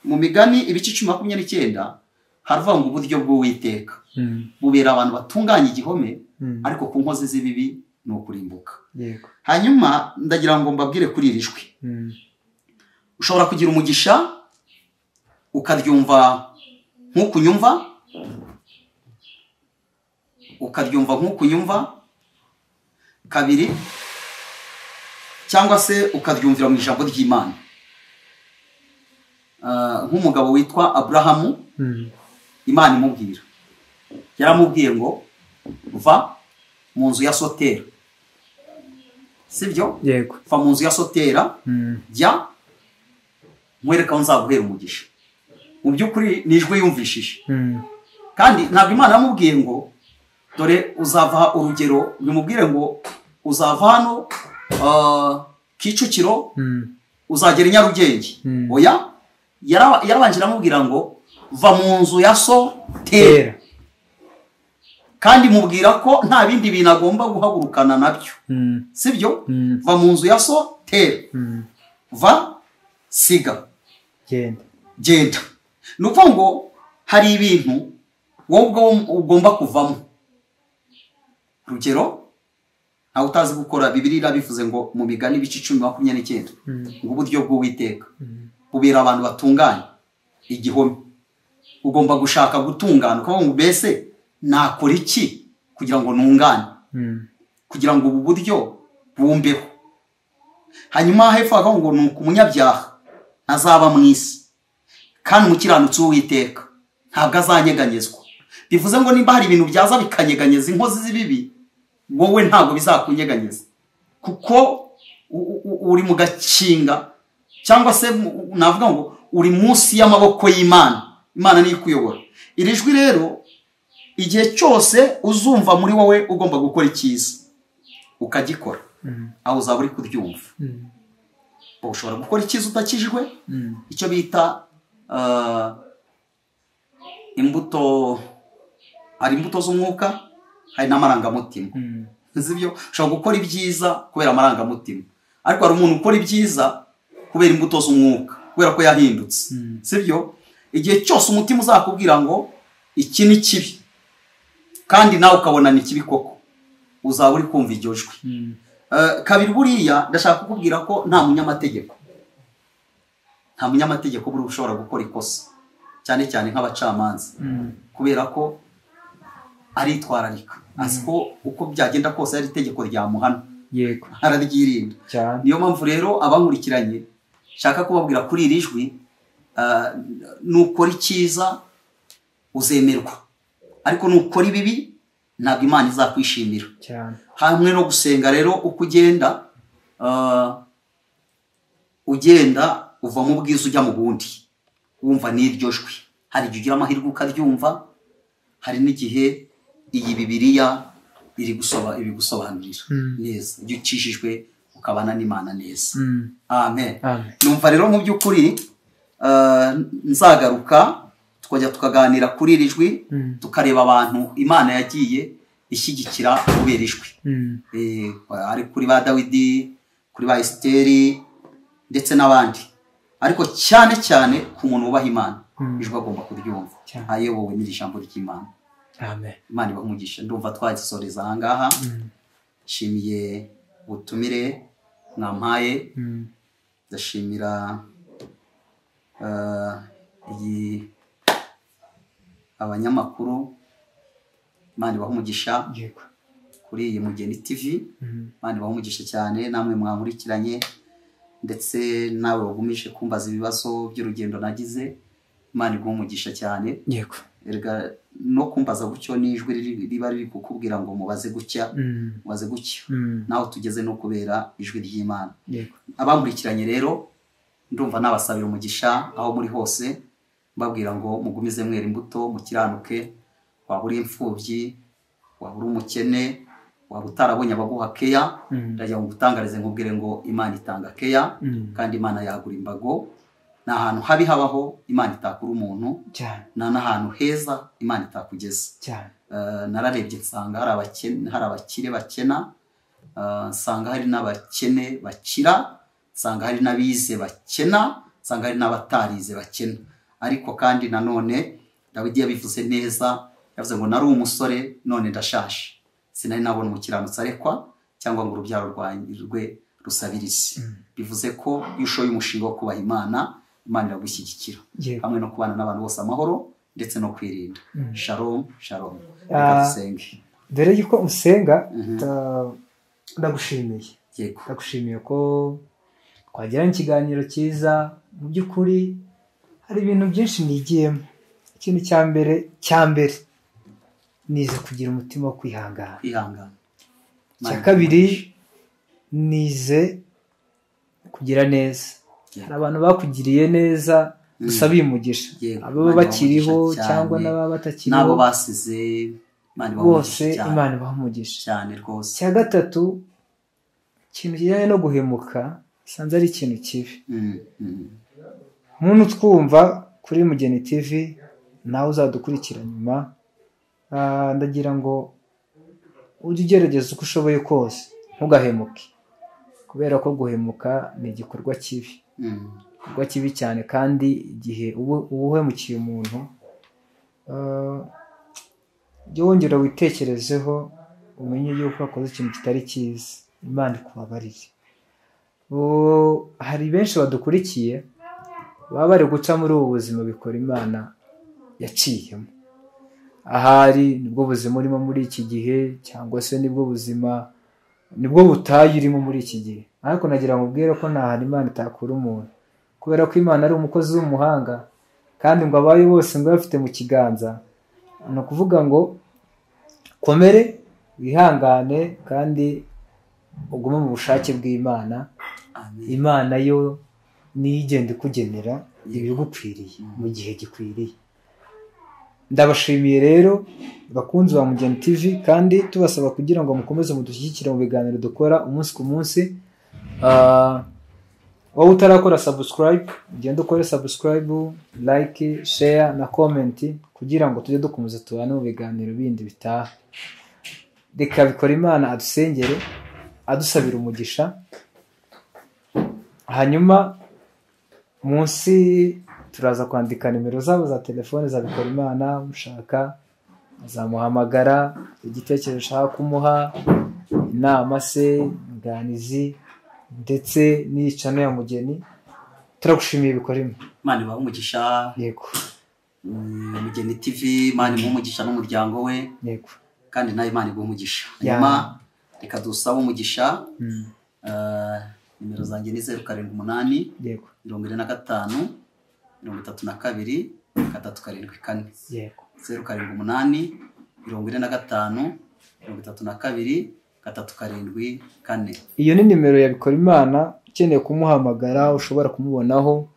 Mu Migani ibice 19 haravuga ngo uburyo bw'Uwiteka bubera abantu batunganya igihome, ariko ku nkozi z'ibibi ni ukurimbuka. Yego. Hanyuma ndagira ngo mbabwire kuri iri jwi. Ushobora kugira umugisha ukaryumva nk'ukunyumva, kabiri, cyangwa se ukaryumvira mu ijambo ry'Imana. Nk'umugabo witwa Aburahamu, Imana imubwira, yaramubwiye ngo va mu nzu ya Sotera. Sibyo? Yego. Va mu nzu ya Sotera, jya nkwereka aho nzaguhera umugisha. Mu by'ukuri ni ijwi yumvishije. Kandi ntabwo Imana yamubwiye ngo dore uzava urugero, bimubwire ngo uzava hano Kicukiro uzagera i Nyarugenge. Oya, yarabanje aramubwira ngo va mu nzu ya Sotera, kandi mubwira ko nta bindi bintu agomba guhagurukana nabyo. Sibyo? Va mu nzu ya Sotera, va, siga, genda. Nuko ngo hari ibintu wowe ugomba kuvamo. Urugero, ntawe utazi gukora, Bibiliya irabivuze ngo mu Migani ibice 10:29 ngo uburyo bw'Uwiteka bubera abantu batunganye igihome. Ugomba gushaka gutungana, ukavuga ngo mbese nakora iki kugira ngo ntungane, kugira ngo ubu buryo bumbeho. Hanyuma hepfo akavuga ngo nuko umunyabyaha ntazaba mu isi, kandi umukiranutsi w'Uwiteka ntabwo azanyeganyezwa. Bivuze ngo nimba hari ibintu byaza bikanyeganyeza inkozi z'ibibi, wowe ntabwo bizakunyeganyeza, kuko uri mu gakinga, cyangwa se navuga ngo uri munsi y'amaboko y'Imana. Imana niyo ikuyobora. Iri jwi rero, igihe cyose uzumva muri wowe ugomba gukora icyiza ukagikora, aho uzaba uri kuryumva. Ushobora gukora icyiza utakijwe, icyo bita imbuto, hari imbuto z'umwuka, hari n'amarangamutima. Sibyo? Ushobora gukora ibyiza kubera amarangamutima, ariko hari umuntu ukora ibyiza kubera imbuto z'umwuka, kubera ko yahindutse. Sibyo? Igihe cyose umutima uzakubwira ngo iki ni kibi, kandi nawe ukabona ni kibi koko, uzaba uri kumva iryo jwi. Kabiri, buriya ndashaka kukubwira ko nta munyamategeko buri ushobora gukora ikosa, cyane cyane nk'abacamanza, kubera ko aritwararika, azi ko uko byagenda kose ari itegeko ryamuhana. Yego. Araryirinda. Niyo mpamvu rero abankurikiranye nshaka kubabwira kuri iri jwi, nukora icyiza uzemerwa, ariko nukora ibibi ntabwo Imana izakwishimira cyane. hamwe no gusenga rero uko ugenda uva mu bwiza ujya mu bundi wumva n'iryo jwi, hari igihe ugira amahirwe ukaryumva, hari n'igihe iyi Bibiliya ibigusobanurira neza, iyo ukijijwe ukabana n'Imana neza. Amen. Numva rero mu by'ukuri nzagaruka tukajya tukaganira kuri iri jwi, tukareba abantu Imana yagiye ishyigikira kubera ijwi, ari kuri ba Dawidi, kuri ba Esiteri ndetse n'abandi, ariko cyane cyane ku muntu wubaha Imana ijwi agomba kuryumva ayobowe n'iri jambo ry'Imana. Amen. Imana ibahe umugisha. Ndumva twagisoreza aha ngaha. Nshimiye ubutumire mwampaye, ndashimira abanyamakuru. Imana ibahe umugisha kuri iyi Mugeni TV. Imana ibahe umugisha cyane namwe mwankurikiranye, ndetse nawe wagumije kumbaza ibibazo by'urugendo nagize. Imana iguhe umugisha cyane. Yego. Erega no kumbaza gutyo n'ijwi riba riri kukubwira ngo mubaze gutya, mubaze gutya, naho tugeze no kubera ijwi ry'Imana. Abamurikiranye rero ndumva nabasabira umugisha aho muri hose, mbabwira ngo mugumize mwera imbuto, mukiranuke, waba uri imfubyi, waba uri umukene, waba utarabonye abaguha keya, ndagira ngo ngutangarize nkubwire ngo Imana itanga keya, kandi Imana yagura imbago. Ni ahantu habi habaho Imana itakura umuntu, n'ahantu heza Imana itakugeza. Nararebye nsanga hari abakire bakena, nsanga hari n'abakene bakira, nsanga hari n'abize bakena, nsanga hari n'abatarize bakena. Ariko kandi nanone Dawidi yabivuze neza, yavuze ngo nari umusore none ndashaje, sinari nabona umukiranutsi arekwa cyangwa ngo urubyaro rwe rusabirize. Bivuze ko iyo ushoye umushinga wo kubaha Imana, Imana iragushyigikira, hamwe no kubana n'abantu bose amahoro ndetse no kwirinda. Shalom shalom. Mbere yuko usenga, ndagushimiye ko twagiranye ikiganiro cyiza. Mu by'ukuri hari ibintu byinshi nigiyemo. Ikintu cya mbere nize kugira umutima wo kwihangana. Icya kabiri nize kugira neza. Hari abantu bakugiriye neza, usabiye umugisha, ababa bakiriho cyangwa n'ababa batakiriho, nabo basize, bose Imana ibahe umugisha cyane rwose. Icya gatatu, ikintu kijyanye no guhemuka sanze ari ikintu kibi. Muntu twumva kuri Mugeni TV, nawe uzadukurikira nyuma, ndagira ngo ujye ugerageza uko ushoboye kose ntugahemuke, kubera ko guhemuka ni igikorwa kibi, igikorwa kibi cyane. kandi igihe uba uhemukiye umuntu, jya wongera witekerezeho, umenye yuko wakoze ikintu kitari cyiza, Imana ikubabarire. Hari benshi badukurikiye baba bari guca muri ubu buzima bikora Imana yaciyemo. Ahari nibwo buzima urimo muri iki gihe, cyangwa se nibwo butayu urimo muri iki gihe, ariko nagira ngo ubwire ko nta hantu Imana itakura umuntu, kubera ko Imana ari umukozi w'umuhanga, kandi ngo abaye bose ngo bafite mu kiganza. Ni ukuvuga ngo komere, wihangane, kandi ugume mu bushake bw'Imana. Imana yo niyo igenda ikugenera ibigukwiriye mu gihe gikwiriye. Ndabashimiye rero bakunzi ba Mugeni TV, kandi tubasaba kugira ngo mukomeze mudushyigikire mu biganiro dukora umunsi ku munsi. Wowe utarakora subscribe, ugende ukore subscribe, like, share na comment, kugira ngo tujye dukomeza tubane mu biganiro bindi bitaha. Reka bikora Imana adusengere, adusabira umugisha. Hanyuma munsi turaza kwandika nimero zabo za telefone za Bikora Imana, mushaka azamuhamagara, igitekerezo ushaka kumuha, inama se, inganizi, ndetse n'icano ya Mugeni. Turagushimiye Bikora Imana. Imana ibahe umugisha. Yego. Mugeni TV, Imana imuhe umugisha n'umuryango we. Yego. Kandi nawe Imana iguhe umugisha. Nyuma reka dusaba umugisha. Nimero zanjye ni 078 yego 45 32 374. yego 078 45 32 374. iyo ni nimero ya Bikorimana. Ukeneye kumuhamagara ushobora kumubonaho,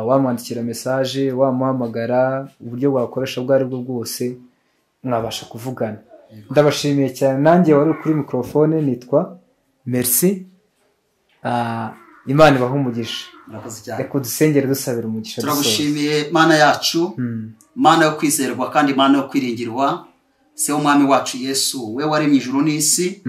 wamwandikira message, wamuhamagara, uburyo bwakoresha bwo ari bwo bwose mwabasha kuvugana. Ndabashimiye cyane. Nanjye wari kuri microphone nitwa Merci. Imana ibahe umugisha. Reka dusengere dusabira umugisha. Turagushimiye Mana yacu, Mana yo kwizerwa kandi Mana yo kwiringirwa, se umwami wacu Yesu, we waremye ijuru n'isi,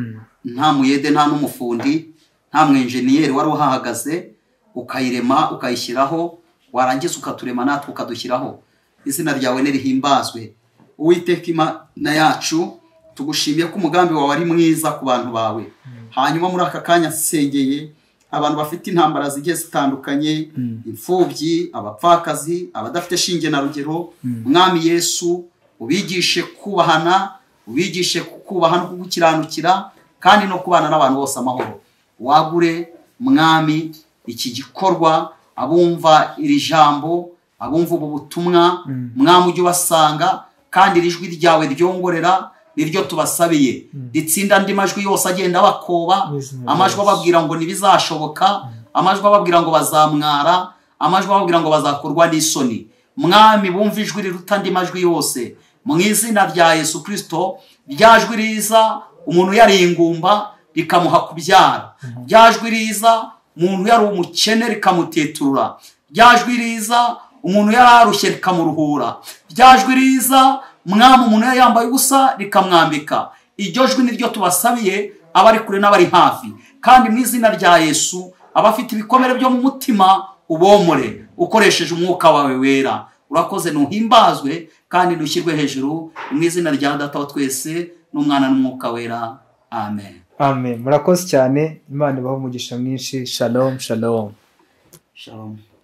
nta muyede nta n'umufundi nta mwenjeniyeri wari uhahagaze, ukayirema ukayishyiraho, warangiza ukaturema natwe ukadushyiraho. Izina ryawe nirihimbazwe. Uwiteka Imana yacu, tugushimiye ko umugambi wawe ari mwiza ku bantu bawe. Hanyuma muri aka kanya sengeye abantu bafite intambara zigiye zitandukanye, imfubyi, abapfakazi, abadafite shinge na rugero, mwami Yesu ubigishe kubahana, ubigishe kubaha no kugukiranukira kandi no kubana n'abantu bose amahoro. Wagure mwami iki gikorwa, abumva iri jambo, abumva ubu butumwa, mwami ujye ubasanga kandi ijwi ryawe ryongorera niryo tubasabiye, ritsinda andi majwi yose agenda bakoba, amajwi ababwira ngo ntibizashoboka, amajwi ababwira ngo bazamwara, amajwi ababwira ngo bazakorwa n'isoni. Mwami bumva ijwi riruta andi majwi yose, mu izina rya Yesu Kristo. Ryajwi riza umuntu yari ingumba rikamuha kubyara, ryajwi riza umuntu yari umukene rikamuteturura, ryajwi riza umuntu yari arushye rikamuruhura, ryajwi riza mwami umuntu yambaye ubusa rikamwambika. Iryo jwi niryo tubasabiye, abari kure n'abari hafi, kandi mu izina rya Yesu abafite ibikomere byo mu mutima ubomore ukoresheje umwuka wawe wera. Urakoze, nuhimbazwe kandi nushyirwe hejuru, mu izina rya Data wa twese n'Umwana n'Umwuka wera. Amen. Amen. Murakoze cyane. Imana ibahe umugisha mwinshi. Shalom, shalom. Shalom.